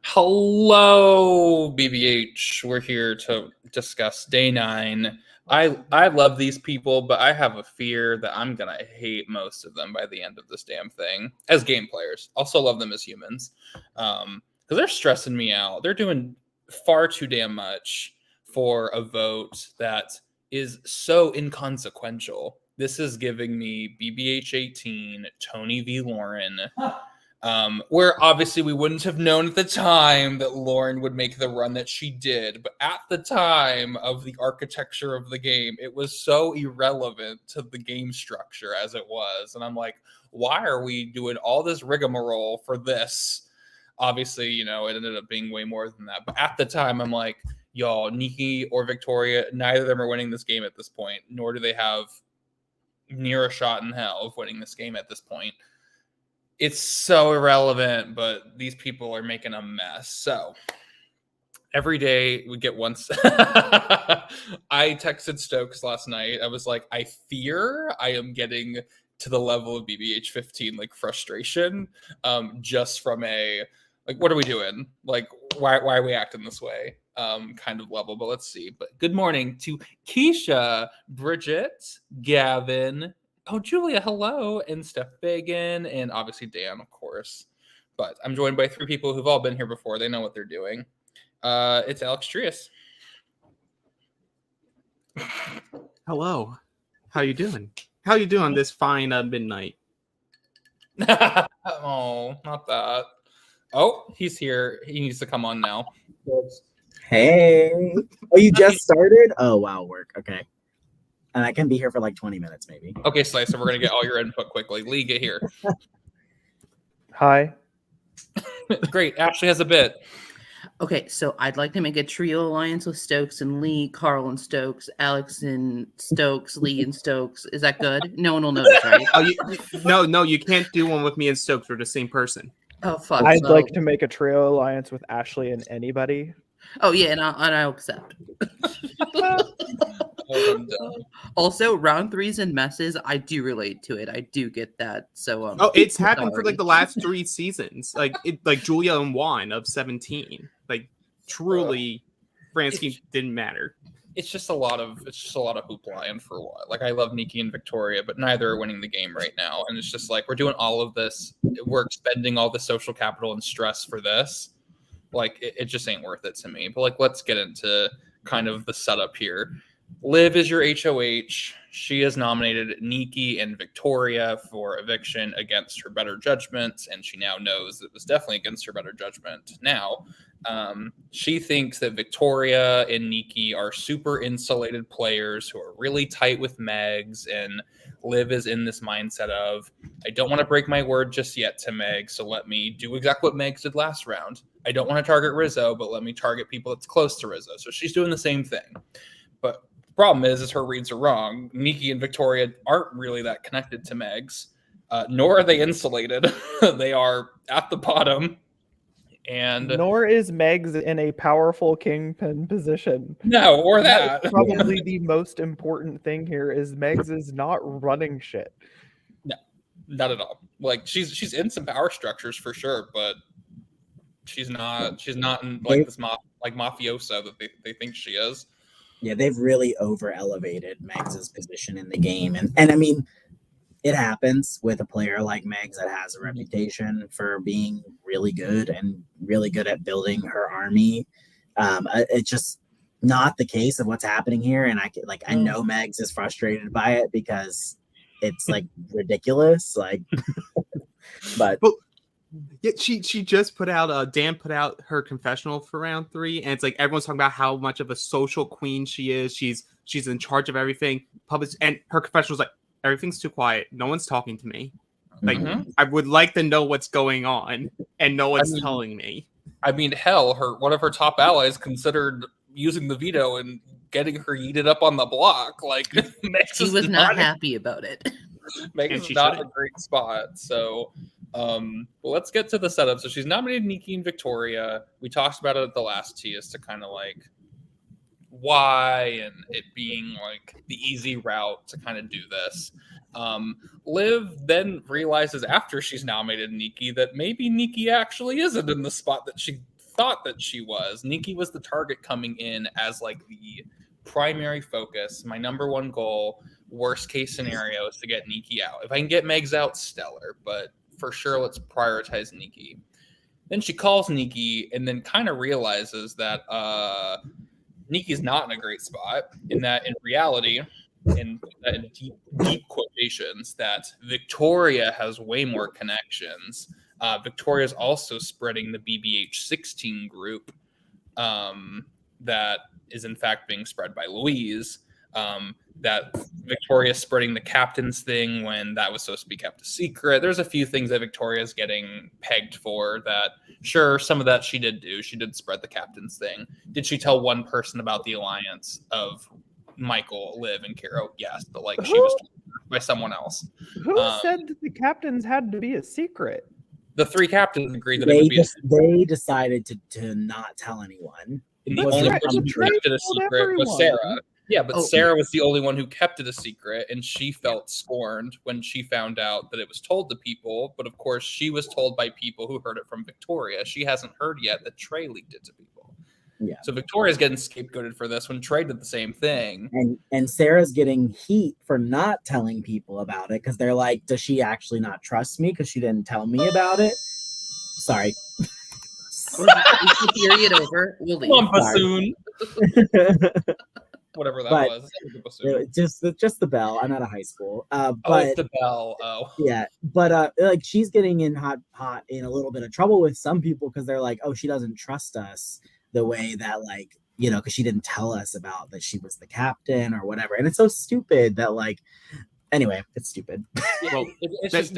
Hello, BBH. We're here to discuss day 9. I love these people, but I have a fear that I'm gonna hate most of them by the end of this damn thing. As game players, also love them as humans, because they're stressing me out. They're doing far too damn much for a vote that is so inconsequential. This is giving me BBH18, Tony v. Lauren. Where obviously we wouldn't have known at the time that Lauren would make the run that she did, but at the time of the architecture of the game, it was so irrelevant to the game structure as it was. And I'm like, why are we doing all this rigmarole for this? Obviously, you know, it ended up being way more than that. But at the time, I'm like, y'all, Nikki or Victoria, neither of them are winning this game at this point, nor do they have near a shot in hell of winning this game at this point. It's so irrelevant, but these people are making a mess. So every day we get once. I texted Stokes last night. I was like, I fear I am getting to the level of BBH15, like frustration, just from a, like, what are we doing? Like, why are we acting this way? Kind of level, but let's see. But good morning to Keisha, Bridget, Gavin, Julia, hello, and Steph Bagan, and obviously Dan, of course. But I'm joined by 3 people who've all been here before. They know what they're doing. It's Alex Trias. Hello. How you doing? How you doing this fine midnight? Oh, not that. Oh, he's here. He needs to come on now. Hey. Oh, you just started? Oh, wow, work. Okay. And I can be here for like 20 minutes, maybe. Okay, Slice, so we're going to get all your input quickly. Lee, get here. Hi. Great. Ashley has a bit. Okay, so I'd like to make a trio alliance with Stokes and Lee, Carl and Stokes, Alex and Stokes, Lee and Stokes. Is that good? No one will notice, right? No, you can't do one with me and Stokes. We're the same person. Oh, fuck. I'd like to make a trio alliance with Ashley and anybody. Oh, yeah, and I'll accept. Also, round 3s and messes, I do relate to it. I do get that. So it's happened for like the last 3 seasons. Like Julia and Juan of 17. Like truly, Fransky didn't matter. It's just a lot of hoopla, and for what? Like, I love Nikki and Victoria, but neither are winning the game right now. And it's just like, we're doing all of this, we're expending all the social capital and stress for this. Like, it just ain't worth it to me. But like, let's get into kind of the setup here. Liv is your HOH. She has nominated Nikki and Victoria for eviction against her better judgment, and she now knows it was definitely against her better judgment. Now, she thinks that Victoria and Nikki are super insulated players who are really tight with Megs, and Liv is in this mindset of, I don't want to break my word just yet to Meg, so let me do exactly what Megs did last round. I don't want to target Rizzo, but let me target people that's close to Rizzo. So she's doing the same thing. But the problem is her reads are wrong. Nikki and Victoria aren't really that connected to Megs, nor are they insulated. They are at the bottom. And nor is Megs in a powerful kingpin position. No, or that. That's probably the most important thing here is Megs is not running shit. No, not at all. Like, she's in some power structures for sure, but she's not in like this mafioso that they think she is. Yeah, they've really over elevated Megs' position in the game. And I mean, it happens with a player like Megs that has a reputation for being really good and really good at building her army. It's just not the case of what's happening here. And I know Megs is frustrated by it because it's like ridiculous. Like, but yeah, she just put out Dan put out her confessional for round 3, and it's like everyone's talking about how much of a social queen she is. She's in charge of everything. And her confessional was like, everything's too quiet. No one's talking to me. Like, I would like to know what's going on, and no one's telling me. I mean, hell, one of her top allies considered using the veto and getting her yeeted up on the block. Like, she was not happy about it. Megs is not a great spot. So, let's get to the setup. So she's nominated Nikki and Victoria. We talked about it at the last tea as to kind of like why, and it being like the easy route to kind of do this. Liv then realizes after she's nominated Nikki that maybe Nikki actually isn't in the spot that she thought that she was. Nikki was the target coming in as like the primary focus. My number one goal, worst case scenario, is to get Nikki out. If I can get Megs out, stellar. But for sure, let's prioritize Nikki. Then she calls Nikki and then kind of realizes that Nikki's not in a great spot, in that in reality, in deep quotations, that Victoria has way more connections. Victoria is also spreading the BBH16 group that is in fact being spread by Louise. That Victoria is spreading the captain's thing when that was supposed to be kept a secret. There's a few things that Victoria is getting pegged for that, sure, some of that she did do. She did spread the captain's thing. Did she tell one person about the alliance of Michael, Liv, and Kara? Yes, but like she was told by someone else. Who said that the captains had to be a secret? The three captains agreed that it would be they decided to not tell anyone. And the only person who kept it a secret was Sarah. Yeah, but Sarah was the only one who kept it a secret, and she felt scorned when she found out that it was told to people. But of course, she was told by people who heard it from Victoria. She hasn't heard yet that Trey leaked it to people. Yeah. So Victoria's getting scapegoated for this when Trey did the same thing. And Sarah's getting heat for not telling people about it because they're like, does she actually not trust me because she didn't tell me about it? Sorry. Period over. We'll leave. Come on, bassoon. Whatever that was. Just the bell. I'm out of high school. But it's the bell. Oh. Yeah. But like she's getting in in a little bit of trouble with some people because they're like, oh, she doesn't trust us the way that, like, you know, because she didn't tell us about that she was the captain or whatever. And it's so stupid that, like, anyway, it's stupid. Well, it's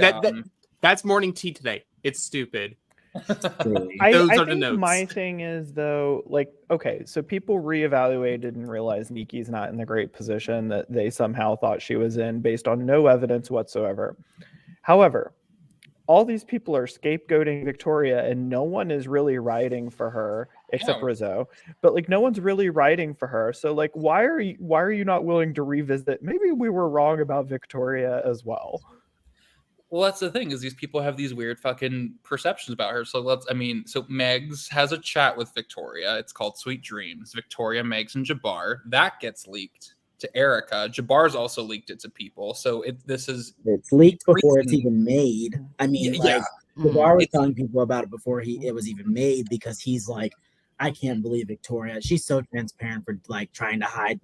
that's morning tea today. It's stupid. I are the think notes. My thing is, though, like, okay, so people reevaluated and realized Niki's not in the great position that they somehow thought she was in based on no evidence whatsoever. However, all these people are scapegoating Victoria and no one is really riding for her except Rizzo, but like no one's really riding for her. So like, why are you not willing to revisit? Maybe we were wrong about Victoria as well. Well, that's the thing, is these people have these weird fucking perceptions about her. So so Megs has a chat with Victoria. It's called Sweet Dreams. Victoria, Megs, and Jabbar. That gets leaked to Erica. Jabbar's also leaked it to people. So it's leaked before it's even made. I mean, Jabbar was telling people about it before it was even made because he's like, I can't believe Victoria. She's so transparent for like trying to hide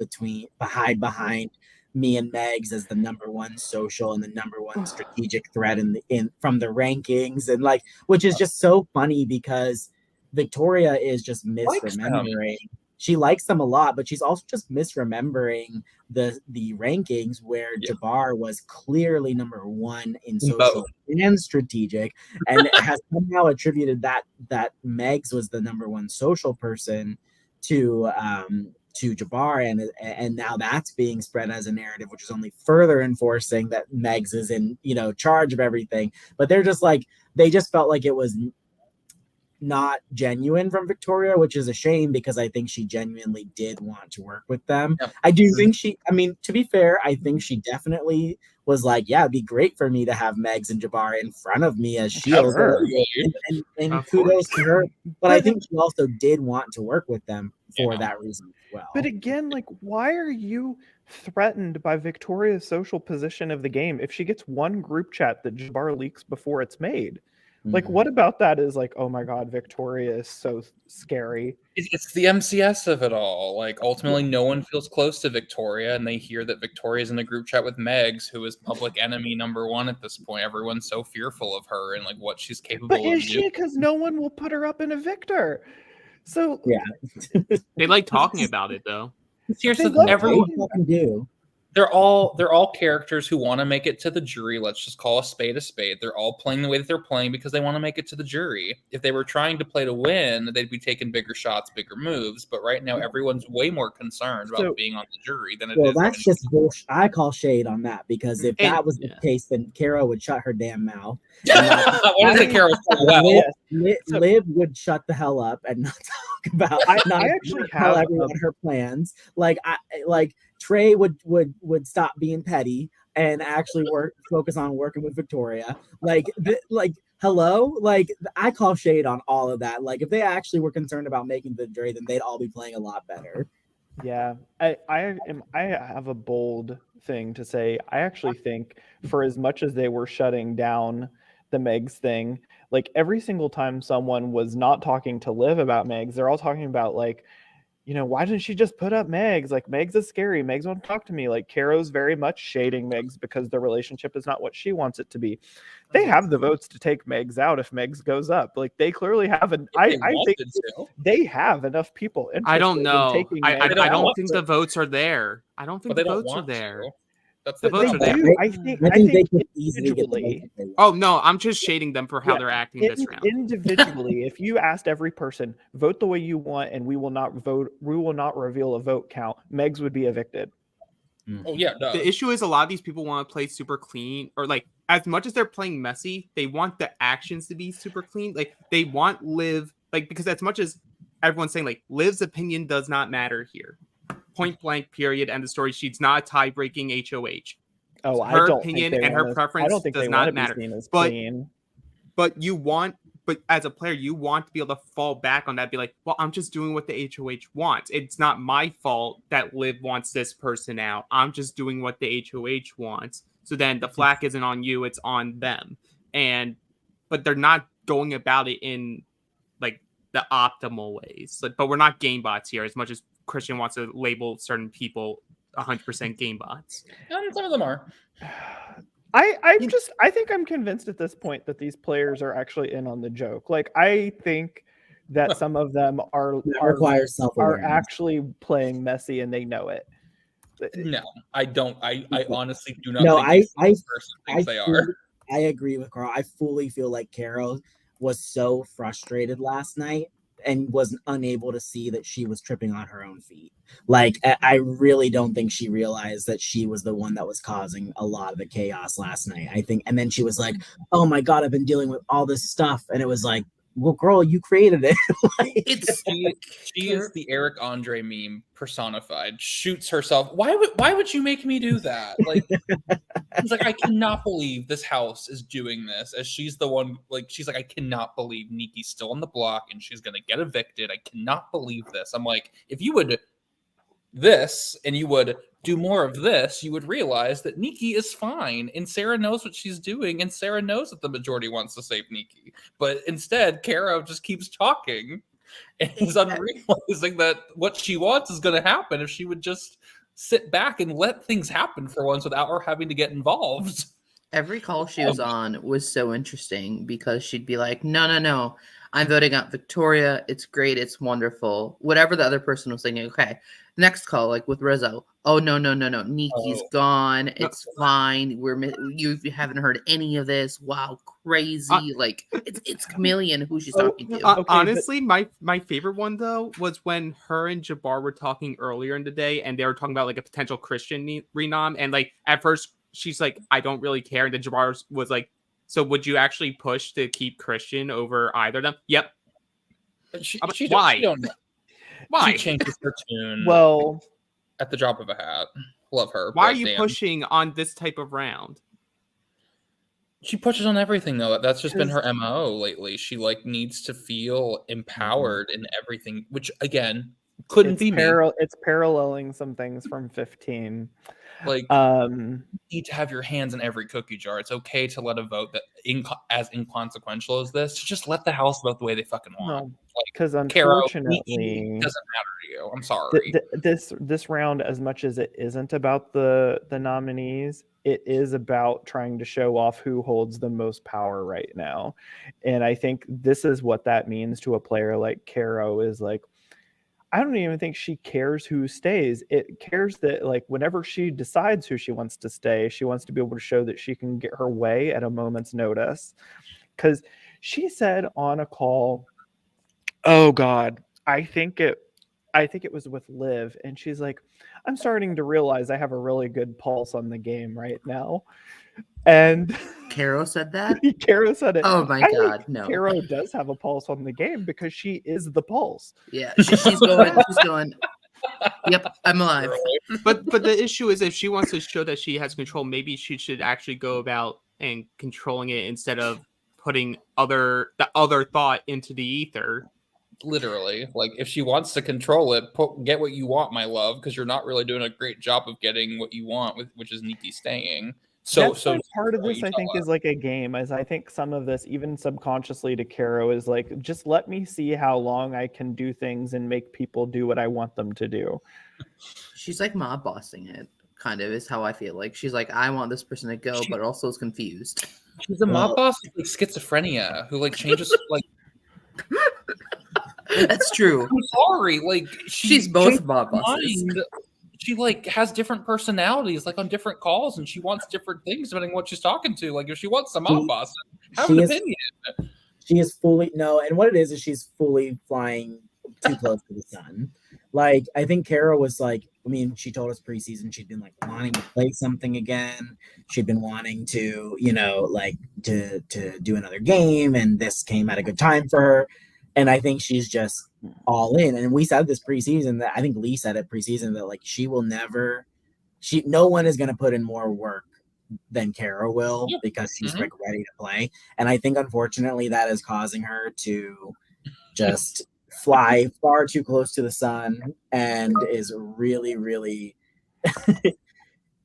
behind me and Megs as the number one social and the number one strategic threat in from the rankings, and like, which is just so funny because Victoria is just misremembering. She likes them a lot, but she's also just misremembering the rankings where Jabbar was clearly number one in social and strategic, and has somehow attributed that Megs was the number one social person to Jabbar, and now that's being spread as a narrative, which is only further enforcing that Megs is in, you know, charge of everything. But they're just like, they just felt like it was not genuine from Victoria, which is a shame because I think she genuinely did want to work with them. Yep. I do think to be fair, I think she definitely was like, yeah, it'd be great for me to have Megs and Jabbar in front of me as shields. And kudos to her. But I think she also did want to work with them for that reason as well. But again, like, why are you threatened by Victoria's social position of the game if she gets one group chat that Jabbar leaks before it's made? Like, what about that is like, oh my God, Victoria is so scary. It's the MCS of it all. Like, ultimately, no one feels close to Victoria, and they hear that Victoria's in the group chat with Megs, who is public enemy number one at this point. Everyone's so fearful of her and like what she's capable of doing. But is she? Because no one will put her up in a victor. So yeah, they like talking about it though. Seriously, everyone can do. They're all characters who want to make it to the jury. Let's just call a spade a spade. They're all playing the way that they're playing because they want to make it to the jury. If they were trying to play to win, they'd be taking bigger shots, bigger moves. But right now, everyone's way more concerned about being on the jury than it is. Well, that's just bullshit. I call shade on that because if that was the case, then Kara would shut her damn mouth. What is it, Kara? Liv would shut the hell up and not talk about. I actually tell everyone her plans. Like Trey would stop being petty. and actually focus on working with Victoria. Hello, I call shade on all of that. Like if they actually were concerned about making the jury, then they'd all be playing a lot better. Yeah, I have a bold thing to say. I actually think for as much as they were shutting down the Megs thing, like every single time someone was not talking to Liv about Megs, they're all talking about like, why didn't she just put up Megs? Like Megs is scary. Megs won't talk to me. Like Caro's very much shading Megs because the relationship is not what she wants it to be. They have the votes to take Megs out if Megs goes up. Like they clearly have I think they have enough people interested I don't know. in taking I Megs don't out. think the votes are there. I don't think But the they don't votes are want there. to. That's The the votes are there. I think they could easily get the votes individually. if they want. Oh no, I'm just shading them for how they're acting this round. Individually, if you asked every person, vote the way you want, and we will not reveal a vote count, Megs would be evicted. Oh yeah, no. The issue is a lot of these people want to play super clean, or like as much as they're playing messy, they want the actions to be super clean. Like they want Liv, like because as much as everyone's saying like Liv's opinion does not matter here, point blank, period, end of story. She's not a tie-breaking HOH. Oh, her I don't opinion think they and her want preference I don't think does they not want to matter. be seen as But- clean. But as a player, you want to be able to fall back on that. Be like, well, I'm just doing what the HOH wants. It's not my fault that Liv wants this person out. I'm just doing what the HOH wants. So then the flack isn't on you; it's on them. But they're not going about it in like the optimal ways. But we're not game bots here, as much as Christian wants to label certain people 100% game bots. And some of them are. I think I'm convinced at this point that these players are actually in on the joke. Like I think that some of them That requires are self-awareness. actually playing messy and they know it. No, I don't. I honestly do not. No, think this person thinks they fully- are. I agree with Carl. I fully feel like Caro was so frustrated last night and was unable to see that she was tripping on her own feet. Like, I really don't think she realized that she was the one that was causing a lot of the chaos last night. I think, and then she was like, "Oh my God, I've been dealing with all this stuff," and it was like, "Well, girl, you created it." She is the Eric Andre meme personified. Shoots herself. Why would you make me do that? Like, he's like, I cannot believe this house is doing this. As she's the one, like, she's like, I cannot believe Niki's still on the block and she's gonna get evicted. I cannot believe this. I'm like, if you would this and you would do more of this, you would realize that Niki is fine and Sarah knows what she's doing and Sarah knows that the majority wants to save Niki. But instead, Caro just keeps talking and is unrealizing that what she wants is going to happen if she would just sit back and let things happen for once without her having to get involved. Every call she was on was so interesting because she'd be like, no, I'm voting out Victoria. It's great. It's wonderful. Whatever the other person was thinking. Okay. Next call, like with Rizzo. Oh, no. Niki's gone. It's fine. You haven't heard any of this. Wow. Crazy. Like it's Chameleon who she's talking to. Honestly, my favorite one though was when her and Jabbar were talking earlier in the day and they were talking about like a potential Christian renom. And like at first she's like, I don't really care. And then Jabbar was like, so would you actually push to keep Christian over either of them? Yep. Why? Why? She changes her tune. Well, at the drop of a hat. Love her. Why are you pushing on this type of round? She pushes on everything though. That's just been her MO lately. She like needs to feel empowered in everything, which again couldn't be me. It's paralleling some things from 15. Like, you need to have your hands in every cookie jar. It's okay to let a vote that as inconsequential as this, to just let the house vote the way they fucking want. Because Caro, unfortunately, it doesn't matter to you. I'm sorry. This round, as much as it isn't about the nominees, it is about trying to show off who holds the most power right now. And I think this is what that means to a player like Caro is like, I don't even think she cares who stays. It cares that like whenever she decides who she wants to stay, she wants to be able to show that she can get her way at a moment's notice. Because she said on a call, oh God, I think it was with Liv, and she's like, I'm starting to realize I have a really good pulse on the game right now. And Caro said that? Caro said it. Oh my God, no. Caro does have a pulse on the game because she is the pulse. Yeah, she's going. Yep, I'm alive. But the issue is, if she wants to show that she has control, maybe she should actually go about and controlling it instead of putting the other thought into the ether. Literally, like if she wants to control it, get what you want, my love, because you're not really doing a great job of getting what you want, which is Nikki staying. That's why part of this, I think, is like a game. As I think some of this, even subconsciously to Caro, is like, just let me see how long I can do things and make people do what I want them to do. She's like mob bossing it, kind of, is how I feel. Like she's like, I want this person to go, but also is confused. She's a mob boss with like schizophrenia who like changes like. That's true. I'm sorry, like she's both mob bosses. She like has different personalities, like on different calls, and she wants different things depending on what she's talking to. Like if she wants some mob boss, have an opinion. She is fully and what it is she's fully flying too close to the sun. Like I think Caro was like, I mean, she told us preseason she'd been like wanting to play something again. She'd been wanting to, like to do another game, and this came at a good time for her. And I think she's just all in. And we said this preseason, that I think Lee said it preseason, that like no one is going to put in more work than Caro will, because she's like ready to play. And I think unfortunately that is causing her to just fly far too close to the sun, and is really, really,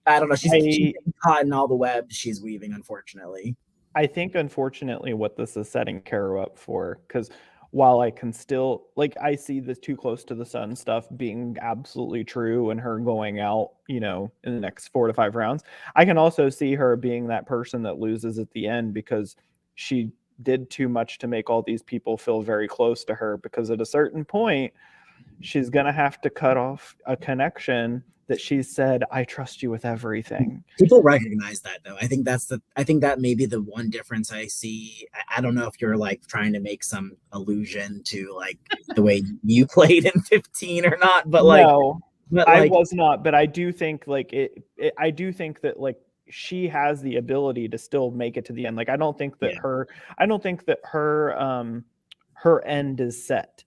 I don't know. She's getting caught in all the webs she's weaving, unfortunately. I think, unfortunately, what this is setting Caro up for, because while I can still, like, I see the too close to the sun stuff being absolutely true and her going out, in the next 4 to 5 rounds, I can also see her being that person that loses at the end because she did too much to make all these people feel very close to her, because at a certain point, she's going to have to cut off a connection that she said, I trust you with everything. People recognize that, though. I think that may be the one difference I see. I don't know if you're like trying to make some allusion to like the way you played in 15 or not, but like, no, I was not. But I do think like I do think that like she has the ability to still make it to the end. Like I don't think that her end is set.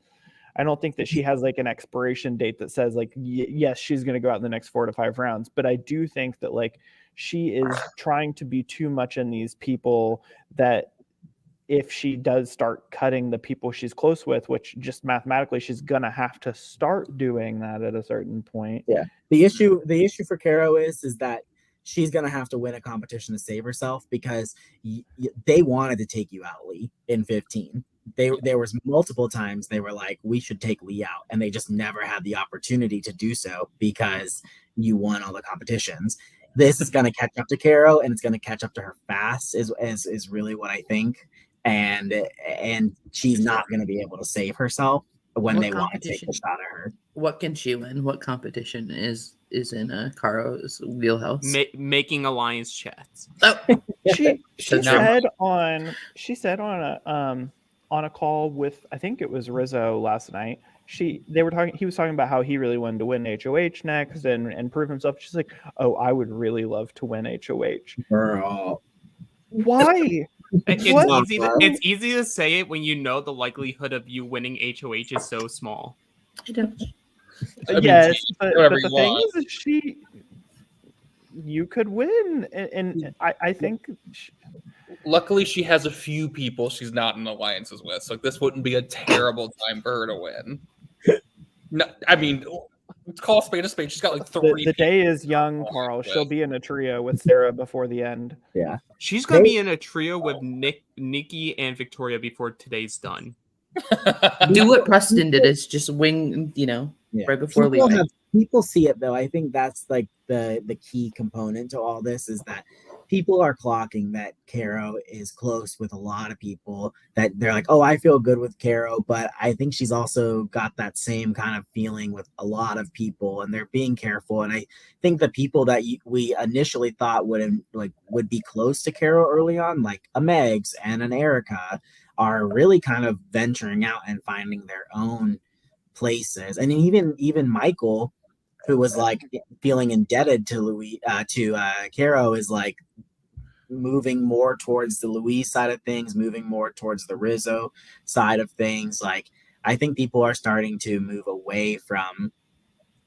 I don't think that she has like an expiration date that says like, yes, she's going to go out in the next 4 to 5 rounds. But I do think that like she is trying to be too much in these people, that if she does start cutting the people she's close with, which just mathematically she's going to have to start doing that at a certain point. Yeah. The issue for Caro is that she's going to have to win a competition to save herself, because they wanted to take you out, Lee, in 15. There was multiple times they were like, we should take Lee out, and they just never had the opportunity to do so because you won all the competitions. This is going to catch up to Caro, and it's going to catch up to her fast is really what I think. And she's not going to be able to save herself when they want to take a shot at her. What can she win? What competition is in Caro's wheelhouse? Making alliance chats. Oh. She said on a call with, I think it was Rizzo last night, he was talking about how he really wanted to win HOH next and prove himself. She's like, oh, I would really love to win HOH. Girl. Why? It's easy to say it when you know the likelihood of you winning HOH is so small. I don't. Yes, but the thing is you could win, and I think. Luckily, she has a few people she's not in alliances with, so this wouldn't be a terrible time for her to win. No, I mean, call a spade a spade. She's got like 3. The day is young, Carl. She'll be in a trio with Sarah before the end. Yeah, she's gonna be in a trio with Nikki and Victoria before today's done. Do what Preston did, is just wing, right before leaving. People see it, though. I think that's like the key component to all this, is that people are clocking that Caro is close with a lot of people, that they're like, oh, I feel good with Caro, but I think she's also got that same kind of feeling with a lot of people, and they're being careful. And I think the people that we initially thought would be close to Caro early on, like a Megs and an Erica, are really kind of venturing out and finding their own places. And even Michael, who was like feeling indebted to Caro, is like moving more towards the Louise side of things, moving more towards the Rizzo side of things. Like, I think people are starting to move away from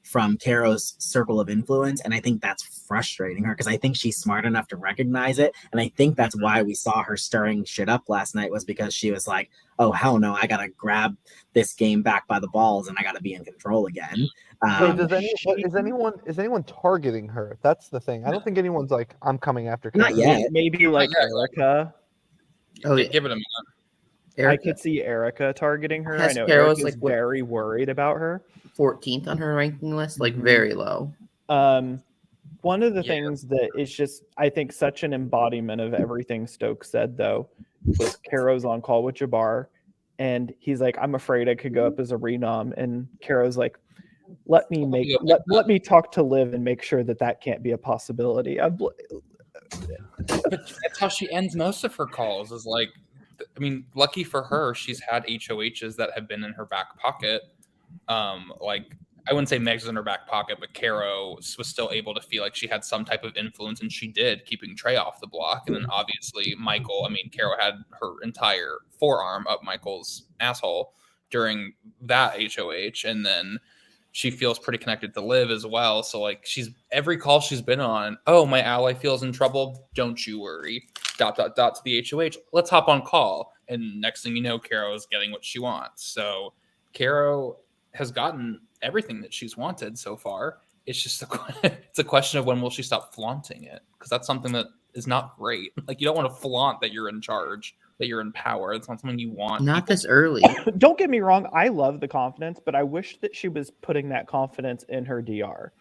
from Caro's circle of influence, and I think that's frustrating her because I think she's smart enough to recognize it, and I think that's why we saw her stirring shit up last night, was because she was like, oh hell no, I gotta grab this game back by the balls and I gotta be in control again. Wait, is anyone targeting her? That's the thing. I don't think anyone's like, I'm coming after Kara. Not yet. Maybe like yet. Erica. Oh, yeah. Give it a minute. I could see Erica targeting her. Has I know Carol's, Erica's like, what- very worried about her. 14th on her ranking list, like very low. One of the Yeah. things that is just, I think, such an embodiment of everything Stokes said, though, was Caro's on call with Jabbar, and he's like, "I'm afraid I could go up as a renom," and Caro's like, "Let me talk to Liv and make sure that can't be a possibility." But that's how she ends most of her calls. Is like, I mean, lucky for her, she's had HOHs that have been in her back pocket. Like, I wouldn't say Meg's in her back pocket, but Caro was still able to feel like she had some type of influence, and she did, keeping Trey off the block. And then obviously Michael, I mean, Caro had her entire forearm up Michael's asshole during that HOH, and then she feels pretty connected to Liv as well. So like, she's every call she's been on, oh, my ally feels in trouble, don't you worry. ... to the HOH. Let's hop on call. And next thing you know, Caro is getting what she wants. So Caro has gotten everything that she's wanted so far. It's just it's a question of when will she stop flaunting it, because that's something that is not great. Like, you don't want to flaunt that you're in charge, that you're in power. It's not something you want. Not this early. Don't get me wrong, I love the confidence, but I wish that she was putting that confidence in her DR.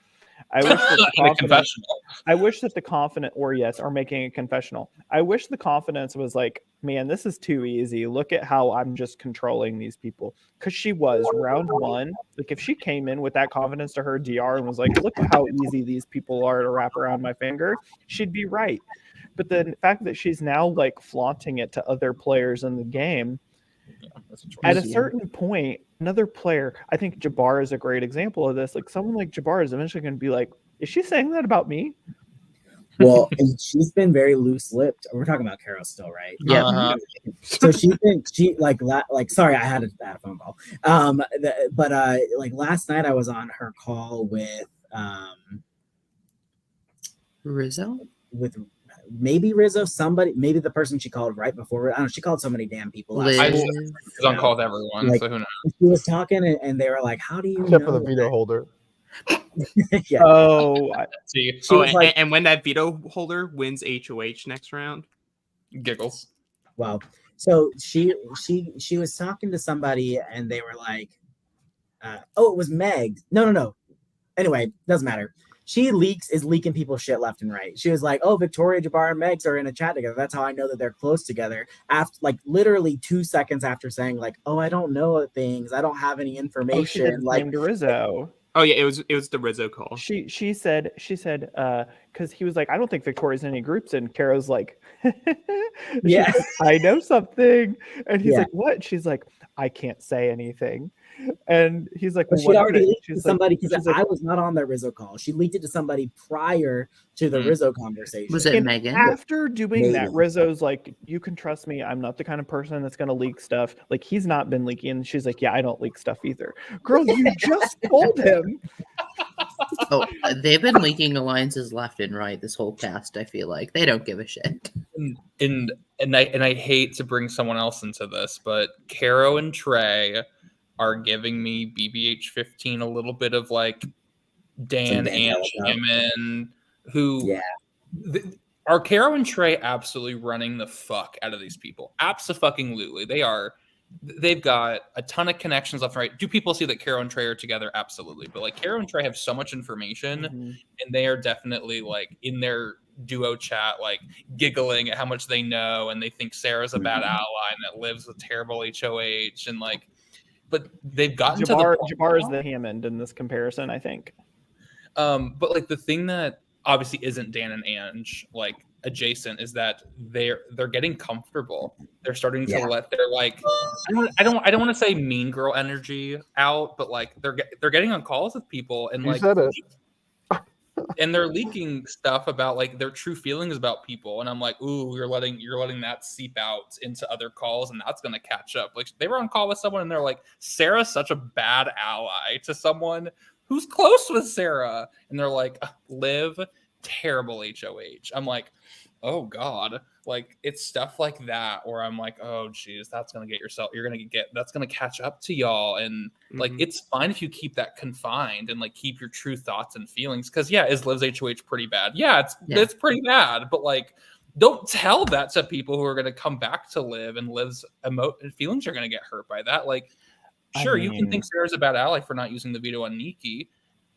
I wish that the In a confidence, confessional. I wish that the confident, or making a confessional. I wish the confidence was like, man, this is too easy. Look at how I'm just controlling these people. Because she was round one. Like, if she came in with that confidence to her DR and was like, look at how easy these people are to wrap around my finger, she'd be right. But the fact that she's now like flaunting it to other players in the game, at a certain point, another player, I think Jabbar is a great example of this. Like, someone like Jabbar is eventually going to be like, is she saying that about me? Well, and she's been very loose-lipped. We're talking about Caro still, right? Yeah. Uh-huh. So sorry, I had a phone call. Like last night I was on her call with Rizzo? Maybe Rizzo, somebody, maybe the person she called right before. I don't know. She called so many damn people. Liz. She's on call with everyone, Like, so who knows? She was talking, and they were like, "How do you Except know for the veto that?" holder. Yeah. Oh, See, She was and, like- and when that veto holder wins HOH next round, giggles. Well, so she was talking to somebody, and they were like, "Oh, it was Meg." No. Anyway, doesn't matter. She is leaking people's shit left and right. She was like, "Oh, Victoria, Jabbar, and Megs are in a chat together. That's how I know that they're close together." After, like, literally 2 seconds after saying, like, "Oh, I don't know things. I don't have any she did information." the Like, same to Rizzo. oh yeah, it was the Rizzo call. She said because he was like, I don't think Victoria's in any groups, and Caro's like, she's Yeah. like, I know something, and he's Yeah. like, what? She's like, I can't say anything, and he's like, but well, she'd what is already it? leaked to She's somebody like, because she's like, I was not on that Rizzo call. She leaked it to somebody prior to the Mm. Rizzo conversation. Was it and Megan? after doing that, Maybe. Rizzo's like, you can trust me. I'm not the kind of person that's gonna leak stuff. Like, he's not been leaking. And she's like, yeah, I don't leak stuff either. Girl, you just told him. Oh, they've been leaking alliances left and right this whole cast. I feel like they don't give a shit. And I hate to bring someone else into this, but Caro and Trey are giving me BBH15 a little bit of like Dan Dan and Elko. Shamon, who Yeah. are Caro and Trey absolutely running the fuck out of these people. Abso-fucking-lutely. They've got a ton of connections left and right. Do people see that Caro and Trey are together? Absolutely. But like, Caro and Trey have so much information, and they are definitely like in their duo chat, like giggling at how much they know, and they think Sarah's a bad ally and that Liv's a terrible HOH, and like, but they've gotten to the Jabbar is the Hammond in this comparison, I think. But like, the thing that obviously isn't Dan and Ange like adjacent is that they're getting comfortable. They're starting to let their like I don't want to say mean girl energy out, but like they're getting on calls with people and You like said it. and they're leaking stuff about like their true feelings about people, and I'm like, ooh, you're letting that seep out into other calls, and that's gonna catch up. Like, they were on call with someone and they're like, Sarah's such a bad ally to someone who's close with Sarah? And they're like, Liv, terrible HOH. I'm like, oh God. Like, it's stuff like that where I'm like, oh geez, that's gonna that's gonna catch up to y'all. And like, it's fine if you keep that confined and like keep your true thoughts and feelings. Cause yeah, is Liv's HOH pretty bad? Yeah, it's pretty bad. But like, don't tell that to people who are gonna come back to Liv, and Liv's feelings are gonna get hurt by that. Like, sure, you can think Sarah's a bad ally for not using the veto on Nikki,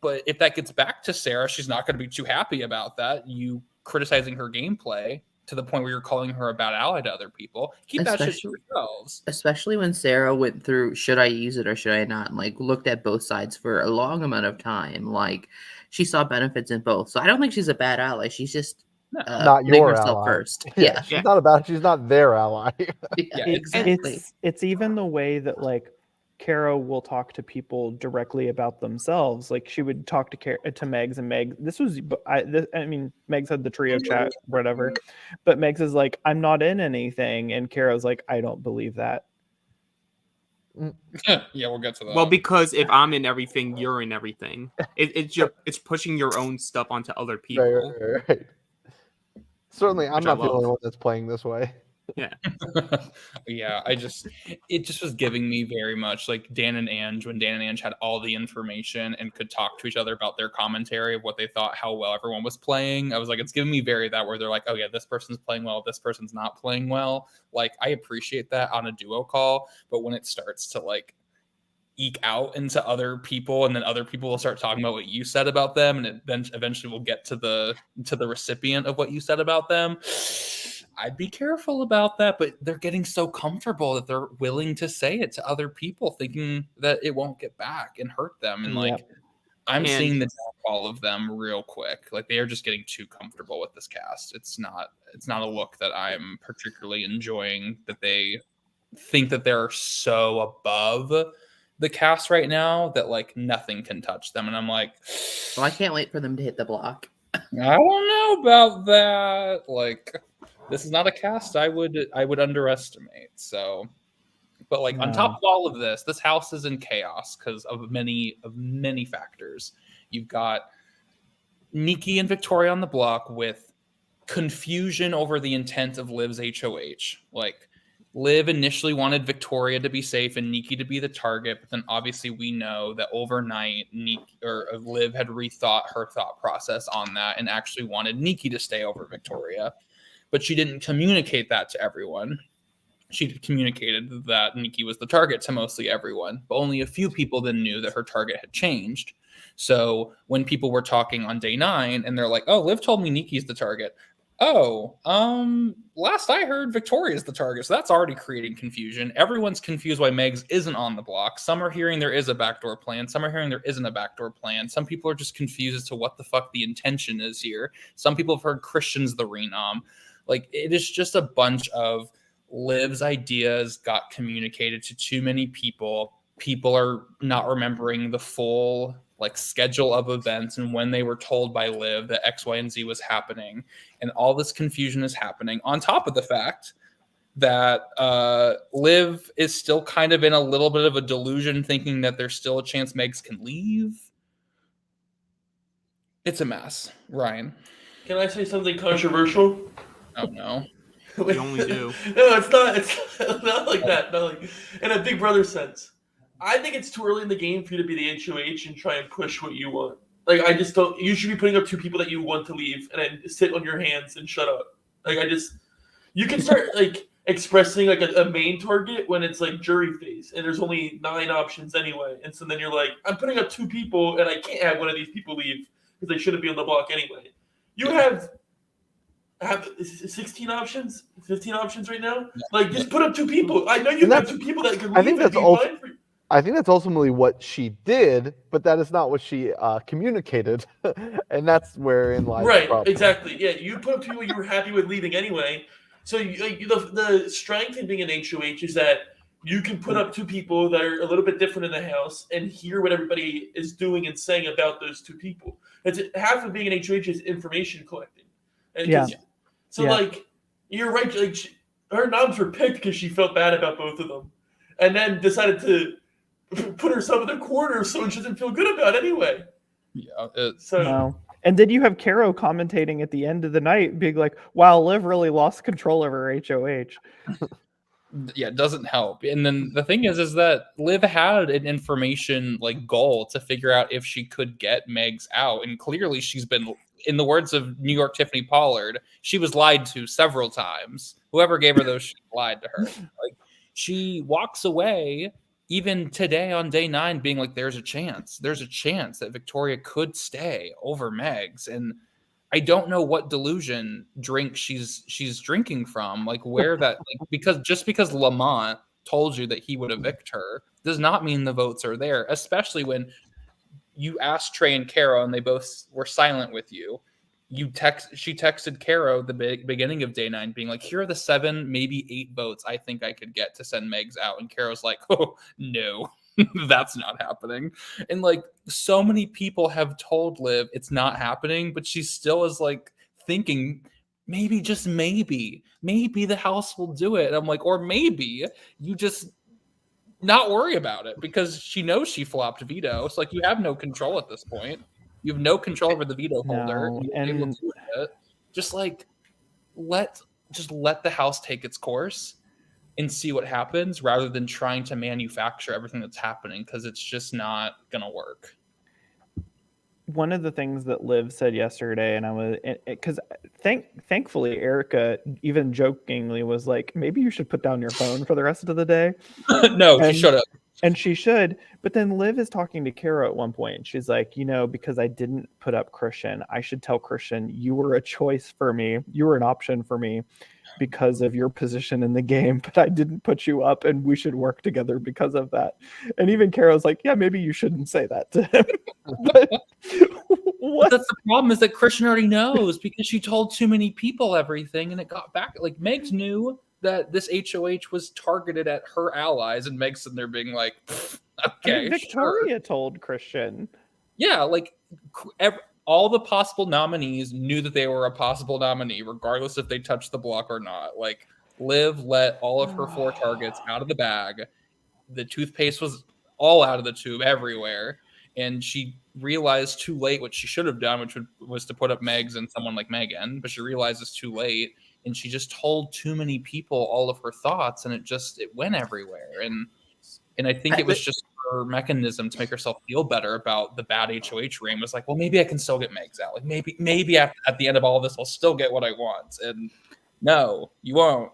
but if that gets back to Sarah, she's not going to be too happy about that. You criticizing her gameplay to the point where you're calling her a bad ally to other people. Keep that shit to yourselves. Especially when Sarah went through, should I use it or should I not? And like looked at both sides for a long amount of time. Like she saw benefits in both. So I don't think she's a bad ally. She's just not your ally first. Yeah, she's not their ally. Exactly. It's even the way that like Kara will talk to people directly about themselves. Like she would talk to Megs, and Meg. Megs had the trio chat, whatever. But Megs is like, I'm not in anything, and Kara's like, I don't believe that. Yeah, we'll get to that. Well, because if I'm in everything, you're in everything. It's pushing your own stuff onto other people. Right. Certainly, I'm not the only one that's playing this way. Yeah. Yeah, it just was giving me very much like Dan and Ange, when Dan and Ange had all the information and could talk to each other about their commentary of what they thought, how well everyone was playing. I was like, it's giving me very that where they're like, oh yeah, this person's playing well, this person's not playing well. Like, I appreciate that on a duo call, but when it starts to like eke out into other people, and then other people will start talking about what you said about them, and it then eventually will get to the recipient of what you said about them, I'd be careful about that. But they're getting so comfortable that they're willing to say it to other people, thinking that it won't get back and hurt them. And like, I'm seeing the downfall of them real quick. Like, they are just getting too comfortable with this cast. It's not a look that I'm particularly enjoying, that they think that they're so above the cast right now that like nothing can touch them. And I'm like, well, I can't wait for them to hit the block. I don't know about that. Like, this is not a cast I would underestimate. So, but like on top of all of this house is in chaos because of many factors. You've got Nikki and Victoria on the block with confusion over the intent of Liv's HOH. Like, Liv initially wanted Victoria to be safe and Nikki to be the target, but then obviously we know that overnight Liv had rethought her thought process on that and actually wanted Nikki to stay over Victoria. But she didn't communicate that to everyone. She communicated that Nikki was the target to mostly everyone, but only a few people then knew that her target had changed. So when people were talking on day 9 and they're like, oh, Liv told me Nikki's the target. Oh, last I heard, Victoria's the target. So that's already creating confusion. Everyone's confused why Megs isn't on the block. Some are hearing there is a backdoor plan. Some are hearing there isn't a backdoor plan. Some people are just confused as to what the fuck the intention is here. Some people have heard Christian's the renom. Like, it is just a bunch of Liv's ideas got communicated to too many people. People are not remembering the full like schedule of events and when they were told by Liv that X, Y, and Z was happening. And all this confusion is happening on top of the fact that Liv is still kind of in a little bit of a delusion, thinking that there's still a chance Megs can leave. It's a mess. Ryan. Can I say something controversial? Oh, no. We only do. No, it's not like that. Not like, in a Big Brother sense. I think it's too early in the game for you to be the HOH and try and push what you want. Like, I just don't. You should be putting up 2 people that you want to leave and then sit on your hands and shut up. Like, you can start like expressing like a main target when it's like jury phase and there's only 9 options anyway. And so then you're like, I'm putting up 2 people and I can't have one of these people leave because they shouldn't be on the block anyway. You have 16 options, 15 options right now. Like, just put up 2 people. I know you have 2 people that could leave. I think that's ultimately what she did, but that is not what she communicated, and that's wherein lies right. the problem. Exactly. Yeah, you put up people you were happy with leaving anyway. So the strength in being an HOH is that you can put up 2 people that are a little bit different in the house and hear what everybody is doing and saying about those 2 people. It's half of being an HOH is information collecting. Like, you're right. Like, her noms were picked because she felt bad about both of them, and then decided to put herself in the corner so she doesn't feel good about it anyway. Yeah, So No. And then you have Caro commentating at the end of the night, being like, "Wow, Liv really lost control of her HOH." yeah, it doesn't help. And then the thing is that Liv had an information like goal to figure out if she could get Megs out, and clearly she's been, in the words of New York Tiffany Pollard, she was lied to several times. Whoever gave her those shit lied to her. Like, she walks away even today on day 9 being like, there's a chance that Victoria could stay over Megs. And I don't know what delusion drink she's drinking from, like where that, like, because Lamont told you that he would evict her does not mean the votes are there, especially when you asked Trey and Caro and they both were silent with you. She texted Caro the beginning of day 9 being like, here are the 7, maybe 8 votes I think I could get to send Megs out. And Caro's like, oh no, that's not happening. And like, so many people have told Liv it's not happening, but she still is like thinking maybe, just maybe the house will do it. And I'm like, or maybe you just not worry about it, because she knows she flopped veto. It's like, you have no control at this point. You have no control over the veto holder. No, You were able to do it. Just like let the house take its course and see what happens, rather than trying to manufacture everything that's happening, because it's just not gonna work. One of the things that Liv said yesterday, and I was, because thankfully Erica even jokingly was like, maybe you should put down your phone for the rest of the day. No, she should have. And she should. But then Liv is talking to Caro at one point. She's like, because I didn't put up Christian, I should tell Christian, you were a choice for me. You were an option for me because of your position in the game, but I didn't put you up, and we should work together because of that. And even Caro's like, yeah, maybe you shouldn't say that to him. But what? That's the problem, is that Christian already knows, because she told too many people everything, and it got back. Like, Megs knew that this HOH was targeted at her allies, and Meg's sitting there being like, okay, Victoria sure. told Christian. Yeah, like all the possible nominees knew that they were a possible nominee, regardless if they touched the block or not. Like, Liv let all of her 4 targets out of the bag. The toothpaste was all out of the tube everywhere. And she realized too late what she should have done, which was to put up Megs and someone like Megan. But she realizes too late, and she just told too many people all of her thoughts, and it went everywhere. And I think it was just her mechanism to make herself feel better about the bad HOH reign. Was like, well, maybe I can still get Megs out. Like, maybe at the end of all of this, I'll still get what I want. And no, you won't.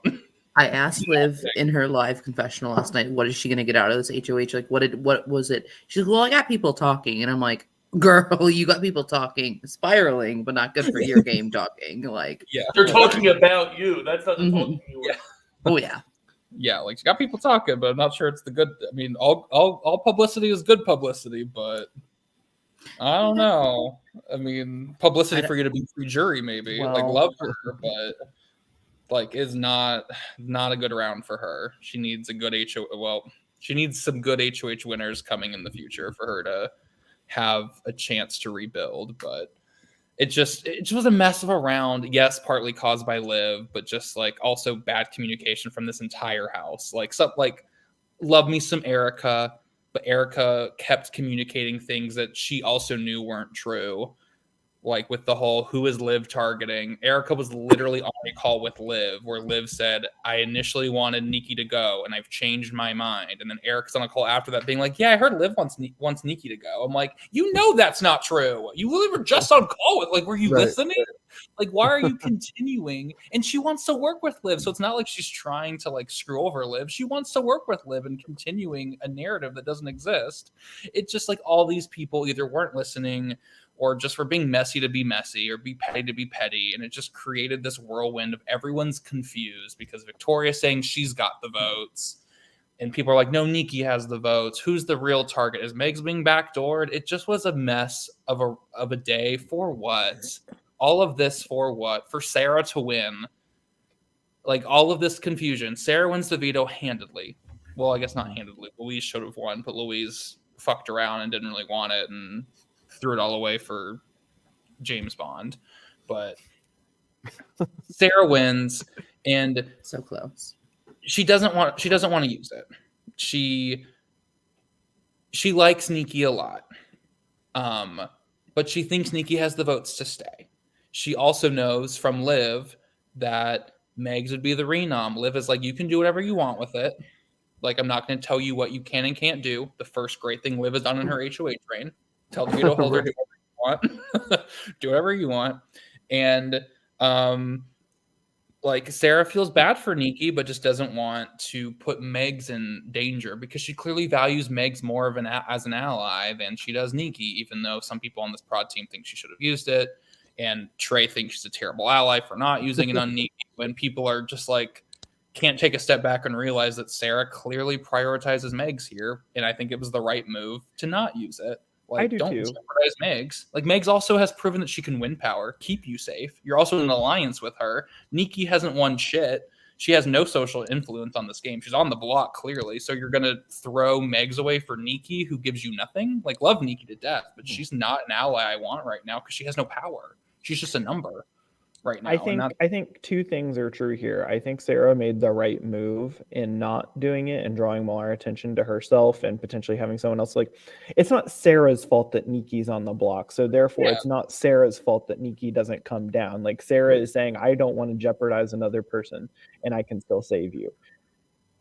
I asked Liv in her live confessional last night, what is she going to get out of this HOH? Like, what was it? She's like, well, I got people talking. And I'm like, girl, you got people talking, spiraling, but not good for your game talking. Like, yeah, they're talking about you. That's not the talking you were. Yeah. Oh, yeah. Yeah, like, she got people talking, but I'm not sure it's the good. I mean, all publicity is good publicity, but I don't know. I mean, publicity for you to be free jury, maybe. Well, like, love her, but like, is not a good round for her. She needs a good HOH. Well, she needs some good HOH winners coming in the future for her to have a chance to rebuild. But it just was a mess of a round. Yes, partly caused by Liv, but just like also bad communication from this entire house. Like, love me some Erica, but Erica kept communicating things that she also knew weren't true. Like, with the whole who is Liv targeting, Erica was literally on a call with Liv where Liv said, I initially wanted Nikki to go and I've changed my mind. And then Erica's on a call after that being like, yeah, I heard Liv wants Nikki to go. I'm like, you know that's not true. You literally were just on call with, like, were you listening? Like, why are you continuing? And she wants to work with Liv. So it's not like she's trying to like screw over Liv. She wants to work with Liv and continuing a narrative that doesn't exist. It's just like all these people either weren't listening or just were being messy to be messy or be petty to be petty. And it just created this whirlwind of everyone's confused because Victoria's saying she's got the votes. And people are like, no, Nikki has the votes. Who's the real target? Is Megs being backdoored? It just was a mess of a day. For what? All of this for what? For Sarah to win. Like, all of this confusion. Sarah wins the veto handedly. Well, I guess not handedly. Louise should have won, but Louise fucked around and didn't really want it and threw it all away for James Bond. But Sarah wins, and so close. She doesn't want to use it. She she likes Nikki a lot. But she thinks Nikki has the votes to stay. She also knows from Liv that Megs would be the renom. Liv is like, you can do whatever you want with it. Like, I'm not going to tell you what you can and can't do. The first great thing Liv has done in her HOH reign. Tell the veto holder, do whatever you want. Do whatever you want. And like, Sarah feels bad for Nikki, but just doesn't want to put Megs in danger because she clearly values Megs more of as an ally than she does Nikki, even though some people on this prod team think she should have used it. And Trey thinks she's a terrible ally for not using it on Nikki, when people are just like, can't take a step back and realize that Sarah clearly prioritizes Megs here. And I think it was the right move to not use it. Like, I do don't too. jeopardize Megs. Like, Megs also has proven that she can win power, keep you safe. You're also in an alliance with her. Nikki hasn't won shit. She has no social influence on this game. She's on the block, clearly. So you're going to throw Megs away for Nikki, who gives you nothing? Like, love Nikki to death, but she's not an ally I want right now because she has no power. She's just a number right now. I think two things are true here. I think Sarah made the right move in not doing it and drawing more attention to herself and potentially having someone else. Like, it's not Sarah's fault that Nikki's on the block, so therefore it's not Sarah's fault that Nikki doesn't come down. Like, Sarah is saying, I don't want to jeopardize another person and I can still save you.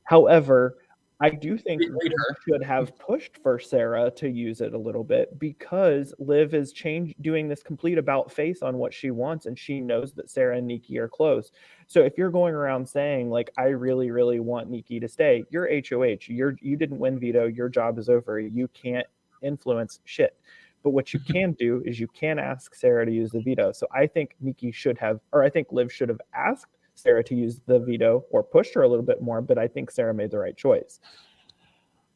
However, I do think Liv should have pushed for Sarah to use it a little bit, because Liv is doing this complete about face on what she wants, and she knows that Sarah and Nikki are close. So if you're going around saying, like, I really, really want Nikki to stay, you're HOH. You didn't win veto. Your job is over. You can't influence shit. But what you can do is you can ask Sarah to use the veto. So I think Nikki should have, or I think Liv should have asked Sarah to use the veto or pushed her a little bit more, but I think Sarah made the right choice.